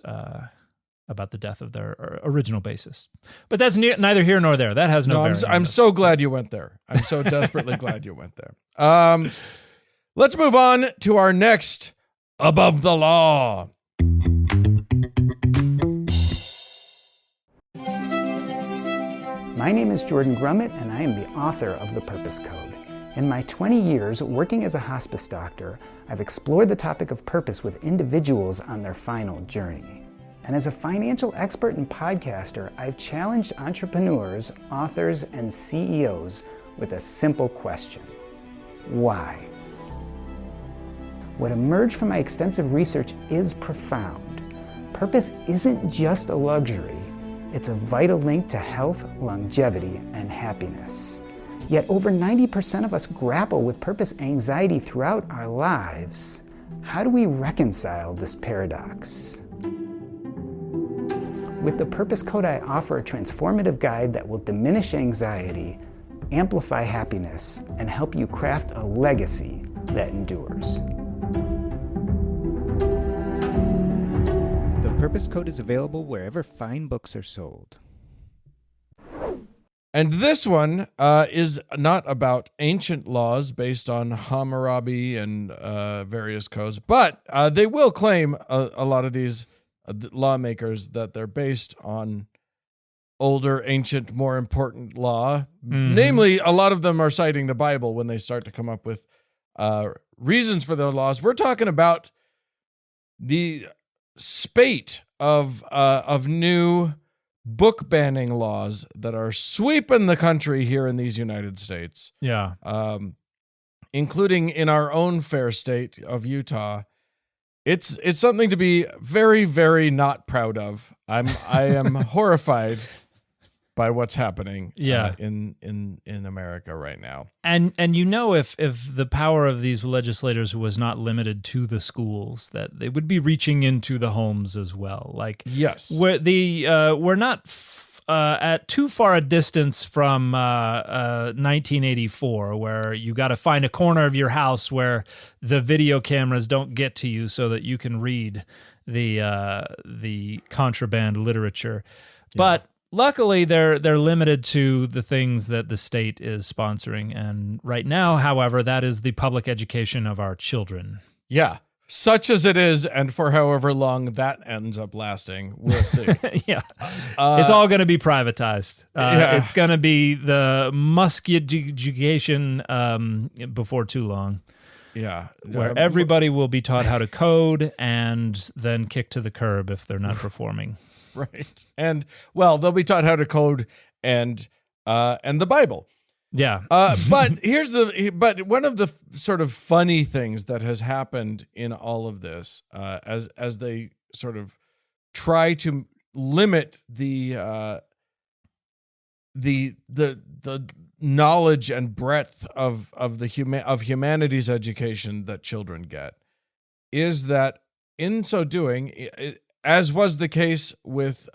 the death of their original bassist. But that's neither here nor there. That has no bearing. I'm so glad you went there. I'm so desperately glad you went there. Let's move on to our next Above the Law. My name is Jordan Grummett, and I am the author of The Purpose Code. In my 20 years working as a hospice doctor, I've explored the topic of purpose with individuals on their final journey. And as a financial expert and podcaster, I've challenged entrepreneurs, authors, and CEOs with a simple question: why? What emerged from my extensive research is profound. Purpose isn't just a luxury. It's a vital link to health, longevity, and happiness. Yet over 90% of us grapple with purpose anxiety throughout our lives. How do we reconcile this paradox? With the Purpose Code, I offer a transformative guide that will diminish anxiety, amplify happiness, and help you craft a legacy that endures. The Purpose Code is available wherever fine books are sold. And this one is not about ancient laws based on Hammurabi and various codes, but they will claim a lot of these lawmakers that they're based on older, ancient, more important law. Namely, a lot of them are citing the Bible when they start to come up with reasons for their laws. We're talking about the spate of new book banning laws that are sweeping the country here in these United States. Yeah. Including in our own fair state of Utah. It's something to be very, very not proud of. I am horrified by what's happening in America right now. And if the power of these legislators was not limited to the schools, that they would be reaching into the homes as well. Like, yes, we're not at too far a distance from 1984, where you got to find a corner of your house where the video cameras don't get to you, so that you can read the contraband literature. But luckily, they're limited to the things that the state is sponsoring. And right now, however, that is the public education of our children. Yeah, such as it is, and for however long that ends up lasting, we'll see. It's all going to be privatized. It's going to be the education before too long. Yeah. Where everybody will be taught how to code and then kicked to the curb if they're not performing. Right. And they'll be taught how to code and the Bible. Yeah. But one of the sort of funny things that has happened in all of this, as they sort of try to limit the knowledge and breadth of humanities education that children get, is that in so doing, as was the case with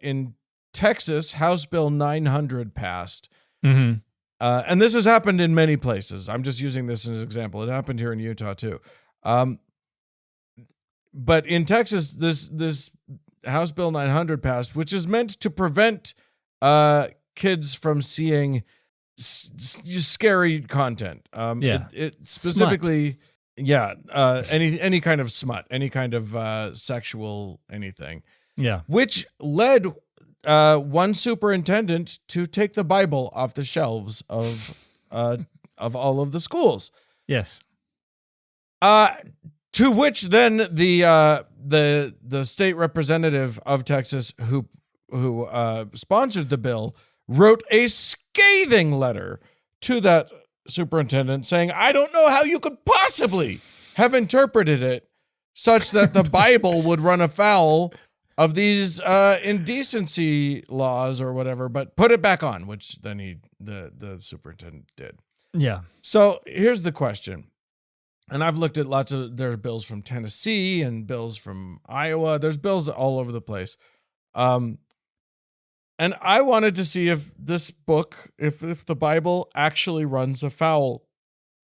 in Texas, House Bill 900 passed. Mm-hmm. And this has happened in many places. I'm just using this as an example. It happened here in Utah too. But in Texas, this House Bill 900 passed, which is meant to prevent kids from seeing scary content. It specifically, any kind of smut, any kind of sexual anything. Yeah, which led one superintendent to take the Bible off the shelves of all of the schools. Yes. To which then the state representative of Texas who sponsored the bill wrote a scathing letter to that superintendent saying, "I don't know how you could possibly have interpreted it such that the Bible would run afoul of these indecency laws or whatever, but put it back on," which then the superintendent did. Yeah. So here's the question. And I've looked at there are bills from Tennessee and bills from Iowa. There's bills all over the place. And I wanted to see if this book, if the Bible actually runs afoul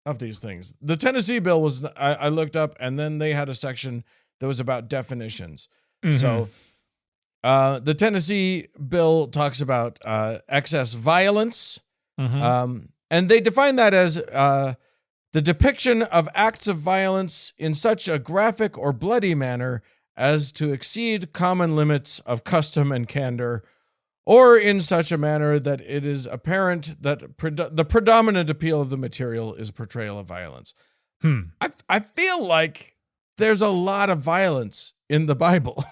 of these things. The Tennessee bill was, I looked up, and then they had a section that was about definitions. Mm-hmm. So the Tennessee bill talks about excess violence. Mm-hmm. And they define that as the depiction of acts of violence in such a graphic or bloody manner as to exceed common limits of custom and candor, or in such a manner that it is apparent that the predominant appeal of the material is portrayal of violence. I feel like there's a lot of violence in the Bible.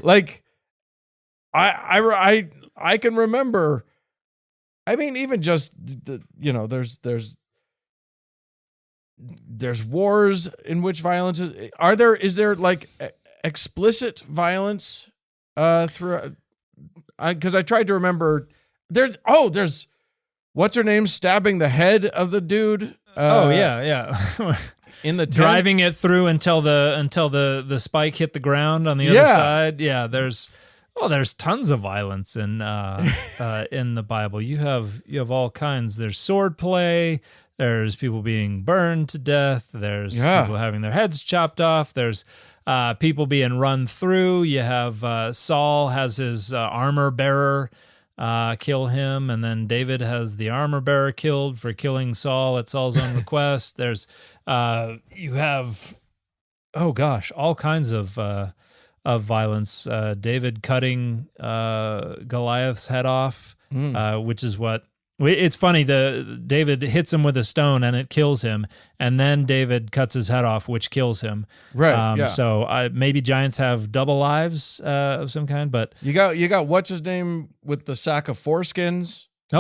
Like, I can remember. I mean, even just there's wars in which violence is. Is there like explicit violence through? Because I tried to remember. There's what's her name stabbing the head of the dude. Yeah. In the tent? Driving it through until the spike hit the ground on the other side. Yeah, there's tons of violence in the Bible. You have all kinds. There's sword play. There's people being burned to death. There's people having their heads chopped off. There's people being run through. You have Saul has his armor bearer kill him, and then David has the armor bearer killed for killing Saul at Saul's own request. There's you have all kinds of violence. David cutting Goliath's head off, which is what. It's funny. David hits him with a stone and it kills him, and then David cuts his head off, which kills him. Right. So maybe giants have double lives of some kind. But you got what's his name with the sack of foreskins. He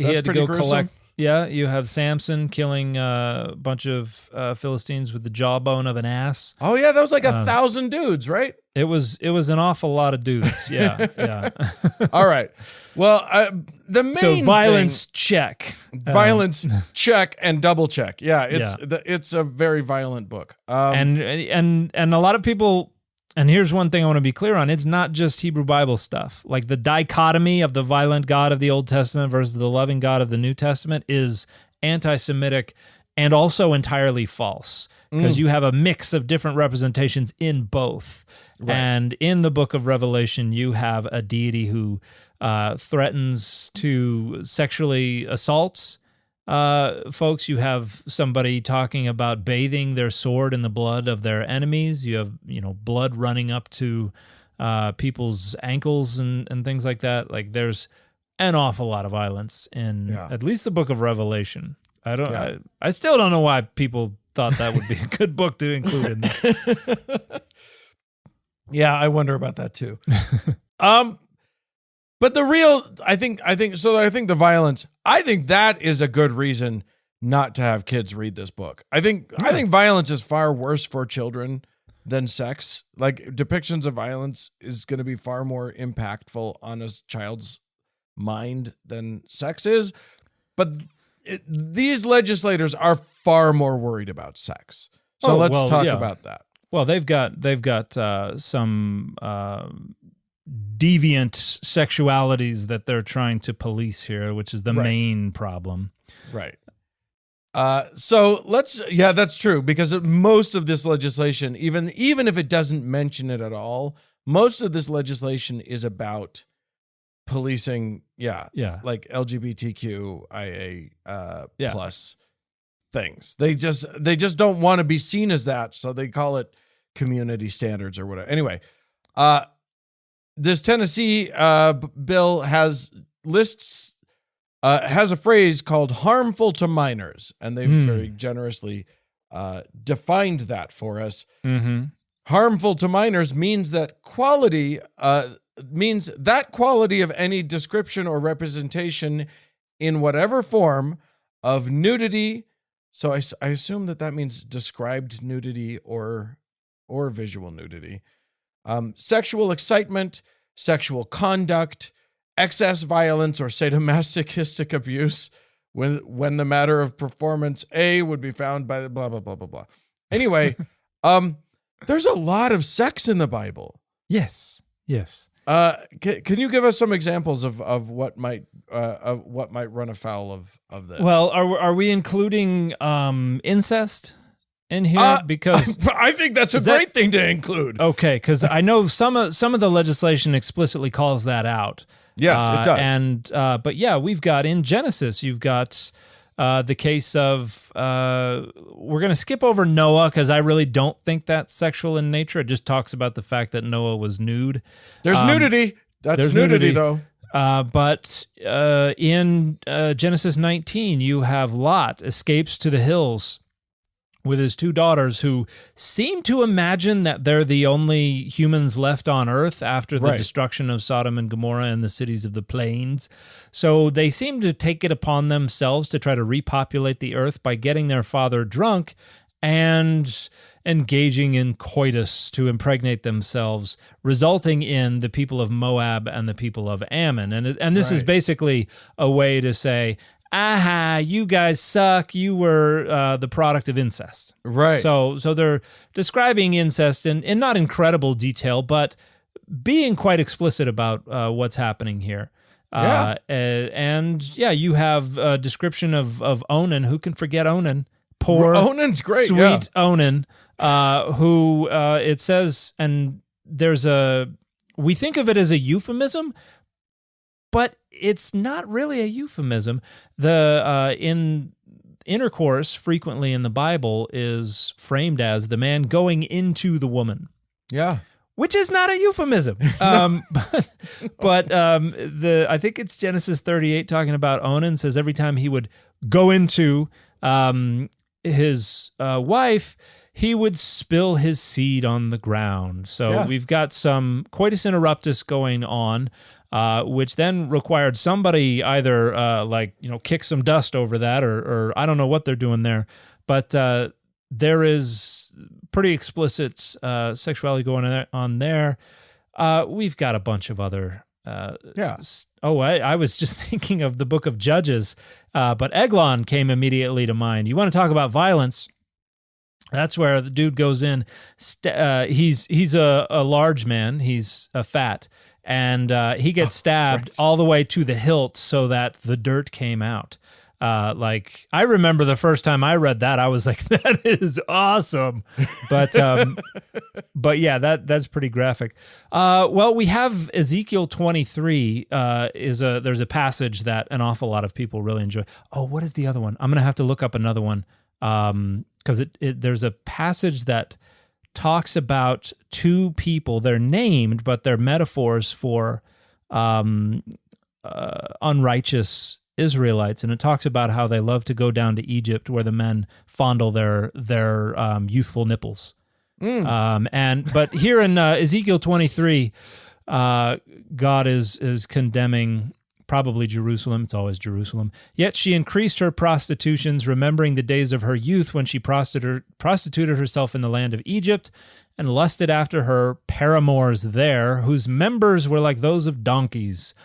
had to go gruesome. collect. Yeah, you have Samson killing a bunch of Philistines with the jawbone of an ass. Oh yeah, that was like 1,000 dudes, right? It was an awful lot of dudes. Yeah. All right. Well, the main violence check, violence check, and double check. Yeah, it's a very violent book. And a lot of people. And here's one thing I want to be clear on. It's not just Hebrew Bible stuff. Like the dichotomy of the violent God of the Old Testament versus the loving God of the New Testament is anti-Semitic and also entirely false, because you have a mix of different representations in both. Right. And in the book of Revelation, you have a deity who threatens to sexually assault folks. You have somebody talking about bathing their sword in the blood of their enemies. You have, blood running up to people's ankles and things like that. Like there's an awful lot of violence in at least the book of Revelation. I still don't know why people thought that would be a good book to include in there. Yeah, I wonder about that too. But I think the violence, I think that is a good reason not to have kids read this book. I think violence is far worse for children than sex. Like depictions of violence is going to be far more impactful on a child's mind than sex is. But these legislators are far more worried about sex. So let's talk about that. Well, they've got some deviant sexualities that they're trying to police here, which is the main problem. Right. So that's true, because most of this legislation, even if it doesn't mention it at all, most of this legislation is about policing, like LGBTQIA plus things. They just don't want to be seen as that, so they call it community standards or whatever. Anyway, this Tennessee bill has a phrase called harmful to minors, and they've very generously defined that for us. Mm-hmm. Harmful to minors means that quality of any description or representation in whatever form of nudity. So I assume that means described nudity or visual nudity. Sexual excitement, sexual conduct, excess violence, or sadomasochistic abuse when the matter of performance A would be found by the blah, blah, blah, blah, blah. Anyway, there's a lot of sex in the Bible. Yes. Can you give us some examples of what might run afoul of this? Well, are we including incest in here? Because I think that's a great thing to include. Okay, because I know some of the legislation explicitly calls that out. Yes, it does. And but yeah, we've got in Genesis, you've got the case of we're going to skip over Noah because I really don't think that's sexual in nature. It just talks about the fact that Noah was nude. There's nudity. There's nudity though. But in Genesis 19, you have Lot escapes to the hills with his two daughters who seem to imagine that they're the only humans left on earth after the destruction of Sodom and Gomorrah and the cities of the plains. So they seem to take it upon themselves to try to repopulate the earth by getting their father drunk and engaging in coitus to impregnate themselves, resulting in the people of Moab and the people of Ammon. And this is basically a way to say, aha, you guys suck. You were the product of incest. Right. So they're describing incest in not incredible detail, but being quite explicit about what's happening here. And you have a description of Onan. Who can forget Onan? Poor Onan's great. Sweet Onan, who it says, and we think of it as a euphemism, but it's not really a euphemism. In intercourse, frequently in the Bible, is framed as the man going into the woman. Yeah. Which is not a euphemism. But I think it's Genesis 38 talking about Onan, says every time he would go into his wife, he would spill his seed on the ground. So we've got some coitus interruptus going on, which then required somebody either kick some dust over that, or I don't know what they're doing there, but there is pretty explicit sexuality going on there. We've got a bunch of other. I was just thinking of the book of Judges, but Eglon came immediately to mind. You want to talk about violence? That's where the dude goes in. He's a large man. He's fat. And he gets stabbed all the way to the hilt so that the dirt came out. I remember the first time I read that, I was like, that is awesome. But yeah, that's pretty graphic. Well, we have Ezekiel 23 there's a passage that an awful lot of people really enjoy. Oh, what is the other one? I'm going to have to look up another one because there's a passage that talks about two people. They're named, but they're metaphors for unrighteous Israelites, and it talks about how they love to go down to Egypt where the men fondle their youthful nipples. But here in Ezekiel 23, God is condemning probably Jerusalem. It's always Jerusalem. Yet she increased her prostitutions, remembering the days of her youth when she prostituted herself in the land of Egypt and lusted after her paramours there, whose members were like those of donkeys.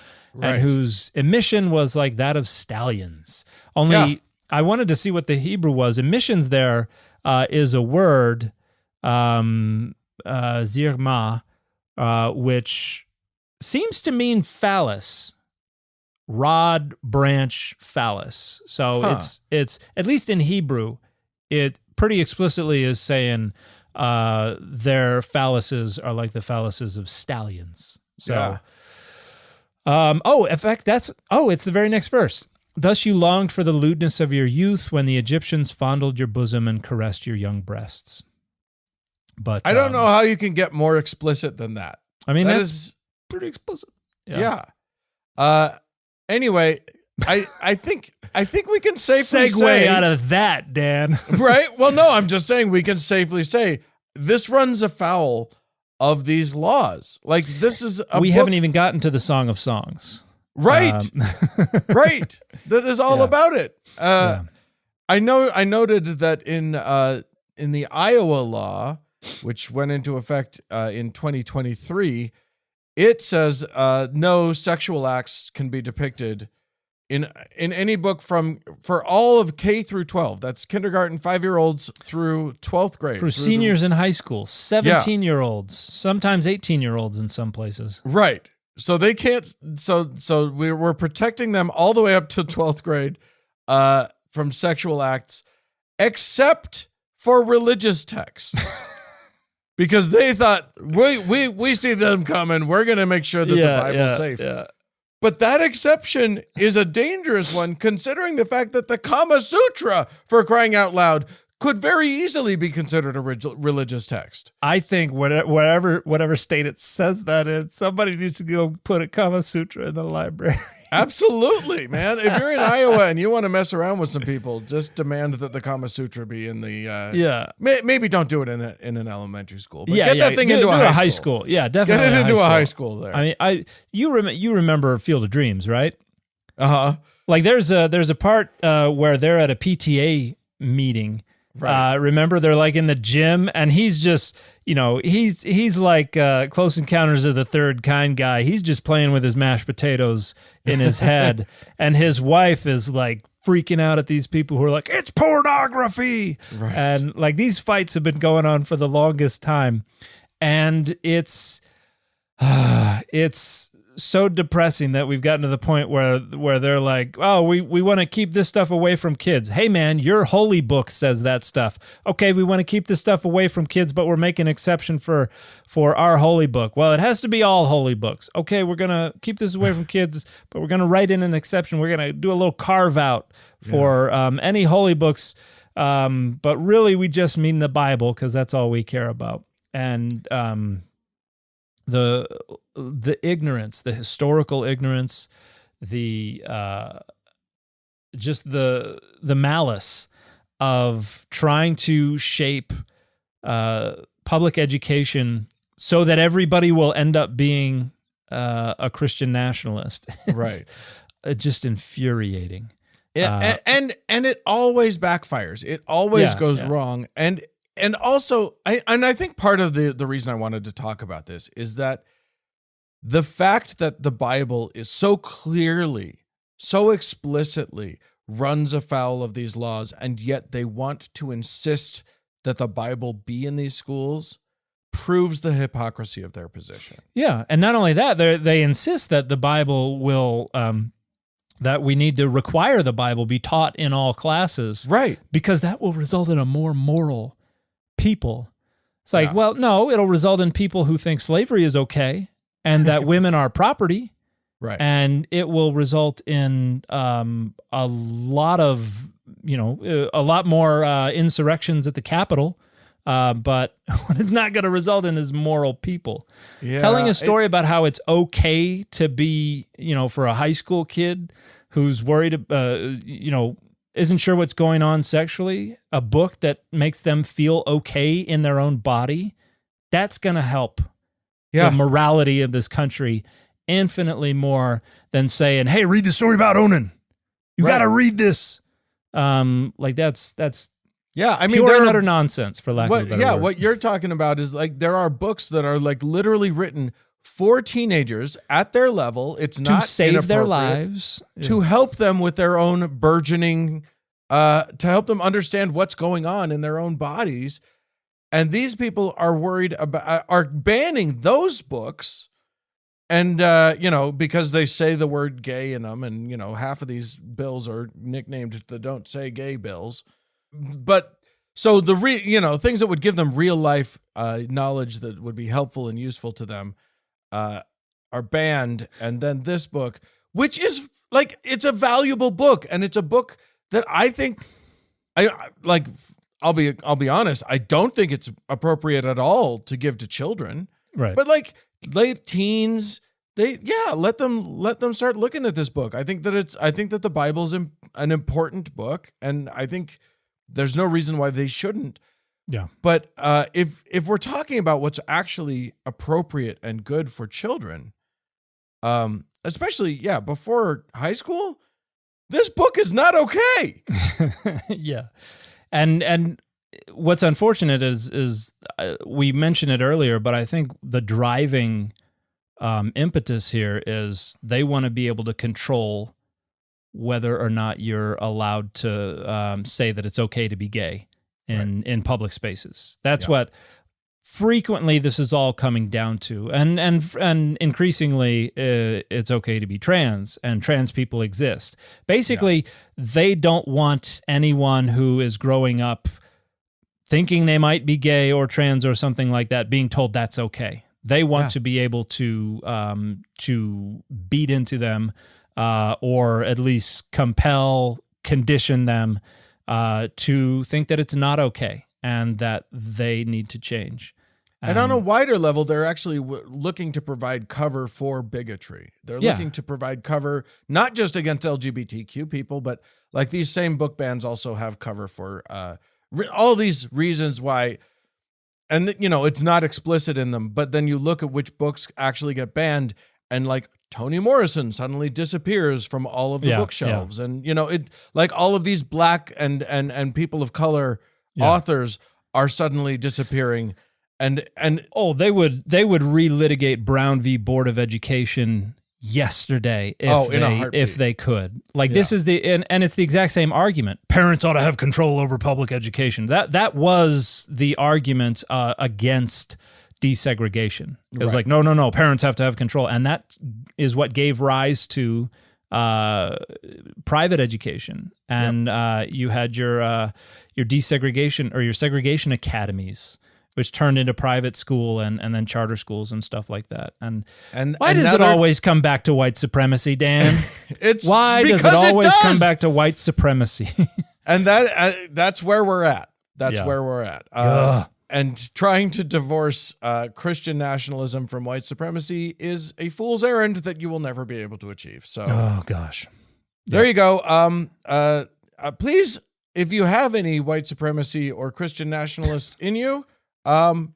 And whose emission was like that of stallions. Only I wanted to see what the Hebrew was. Emissions there is a word, zirma, which seems to mean phallus, rod, branch, phallus. So it's at least in Hebrew, it pretty explicitly is saying their phalluses are like the phalluses of stallions. So. In fact, it's the very next verse. Thus you longed for the lewdness of your youth when the Egyptians fondled your bosom and caressed your young breasts. But I don't know how you can get more explicit than that. I mean, that's pretty explicit. Yeah. Anyway, I think we can safely segue out of that, Dan. Right? Well, no, I'm just saying we can safely say this runs afoul of these laws. Like, this is we haven't even gotten to the Song of Songs. Right. Right. That is all about it. I noted that in the Iowa law, which went into effect in 2023, it says no sexual acts can be depicted in any book for all of K through 12. That's kindergarten, 5-year-olds through 12th grade. For seniors in high school, 17-year-olds, sometimes 18-year-olds in some places. Right. So they can't. So we're protecting them all the way up to 12th grade from sexual acts, except for religious texts. Because they thought, we see them coming. We're going to make sure that the Bible's safe. Yeah. But that exception is a dangerous one, considering the fact that the Kama Sutra, for crying out loud, could very easily be considered a religious text. I think whatever state it says that in, somebody needs to go put a Kama Sutra in the library. Absolutely, man. If you're in Iowa and you want to mess around with some people, just demand that the Kama Sutra be in the maybe don't do it in an elementary school, but get that thing into a high school. Yeah, definitely get it into a high school there. I mean, you remember Field of Dreams, right? Like there's a part where they're at a PTA meeting. Right. Remember, they're like in the gym, and he's just, he's like Close Encounters of the Third Kind guy. He's just playing with his mashed potatoes in his head, and his wife is like freaking out at these people who are like, it's pornography. Right. And like these fights have been going on for the longest time, and it's so depressing that we've gotten to the point where they're like, oh, we want to keep this stuff away from kids. Hey man, your holy book says that stuff. Okay, we want to keep this stuff away from kids, but we're making an exception for our holy book. Well, it has to be all holy books. Okay, we're going to keep this away from kids, but we're going to write in an exception. We're going to do a little carve out for any holy books. But really we just mean the Bible, because that's all we care about. And the ignorance, the historical ignorance, the just the malice of trying to shape public education so that everybody will end up being a Christian nationalist. Right. Just infuriating. And it always backfires. It always goes wrong. And also, I think part of the reason I wanted to talk about this is that the fact that the Bible is so clearly, so explicitly runs afoul of these laws, and yet they want to insist that the Bible be in these schools, proves the hypocrisy of their position. Yeah, and not only that, they insist that the Bible will... that we need to require the Bible be taught in all classes. Right. Because that will result in a more moral people. It's like, well, no, it'll result in people who think slavery is okay and that women are property. Right. And it will result in a lot of, a lot more insurrections at the Capitol. But what it's not going to result in is moral people. Yeah, telling a story about how it's okay to be, for a high school kid who's worried, isn't sure what's going on sexually, a book that makes them feel okay in their own body, that's going to help the morality of this country infinitely more than saying, hey, read the story about Onan. You got to read this. That's I mean, pure and utter nonsense, for lack of a better word. What you're talking about is like there are books that are like literally written for teenagers at their level. It's not to save their lives, to help them with their own burgeoning, to help them understand what's going on in their own bodies. And these people are worried about, are banning those books. And, because they say the word gay in them, and, half of these bills are nicknamed the Don't Say Gay bills. But so things that would give them real life knowledge that would be helpful and useful to them are banned. And then this book, which is like, it's a valuable book, and it's a book that I think I'll be honest, I don't think it's appropriate at all to give to children. Right. But like late teens, let them start looking at this book. I think that the Bible's an important book, and I think there's no reason why they shouldn't. Yeah. But if we're talking about what's actually appropriate and good for children, especially before high school, this book is not okay. Yeah. And what's unfortunate is we mentioned it earlier, but I think the driving impetus here is they want to be able to control whether or not you're allowed to say that it's okay to be gay in public spaces. That's what frequently this is all coming down to. And increasingly, it's okay to be trans, and trans people exist. Basically, they don't want anyone who is growing up thinking they might be gay or trans or something like that being told that's okay. They want to be able to beat into them, or at least condition them to think that it's not okay and that they need to change. And on a wider level, they're actually looking to provide cover for bigotry. They're looking to provide cover not just against LGBTQ people, but like these same book bans also have cover for all these reasons why. And, you know, it's not explicit in them, but then you look at which books actually get banned, and like Toni Morrison suddenly disappears from all of the bookshelves. And, you know, it like all of these Black and people of color authors are suddenly disappearing. And they would relitigate Brown v. Board of Education yesterday if they could. Like this is and it's the exact same argument. Parents ought to have control over public education. That was the argument against desegregation. It was like no, parents have to have control, and that is what gave rise to private education. And you had your desegregation or your segregation academies, which turned into private school and then charter schools and stuff like that. And why does it always come back to white supremacy, Dan? Why does it always come back to white supremacy? And that's where we're at. That's where we're at. And trying to divorce Christian nationalism from white supremacy is a fool's errand that you will never be able to achieve. So, oh gosh, there you go. Please, if you have any white supremacy or Christian nationalist in you, grow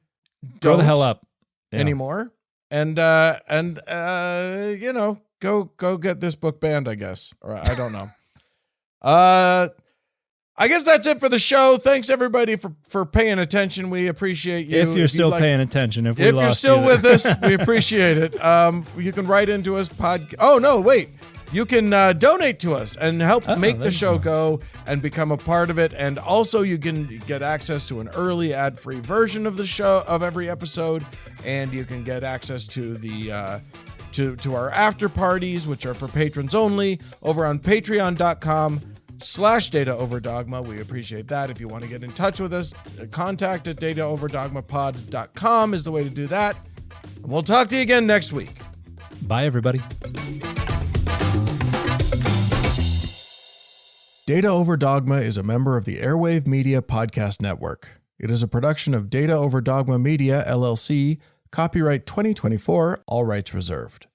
the hell up anymore. And you know, go get this book banned, I guess. Or I don't know. I guess that's it for the show. Thanks everybody for paying attention. We appreciate you. If you're still paying attention, if you're still with us, we appreciate it. You can write into us Oh no, wait. You can donate to us and help make the show go and become a part of it. And also you can get access to an early ad-free version of the show, of every episode. And you can get access to the to our after parties, which are for patrons only, over on patreon.com/Data Over Dogma. We appreciate that. If you want to get in touch with us, contact at dataoverdogmapod.com is the way to do that. And we'll talk to you again next week. Bye, everybody. Data Over Dogma is a member of the Airwave Media Podcast Network. It is a production of Data Over Dogma Media, LLC, copyright 2024, all rights reserved.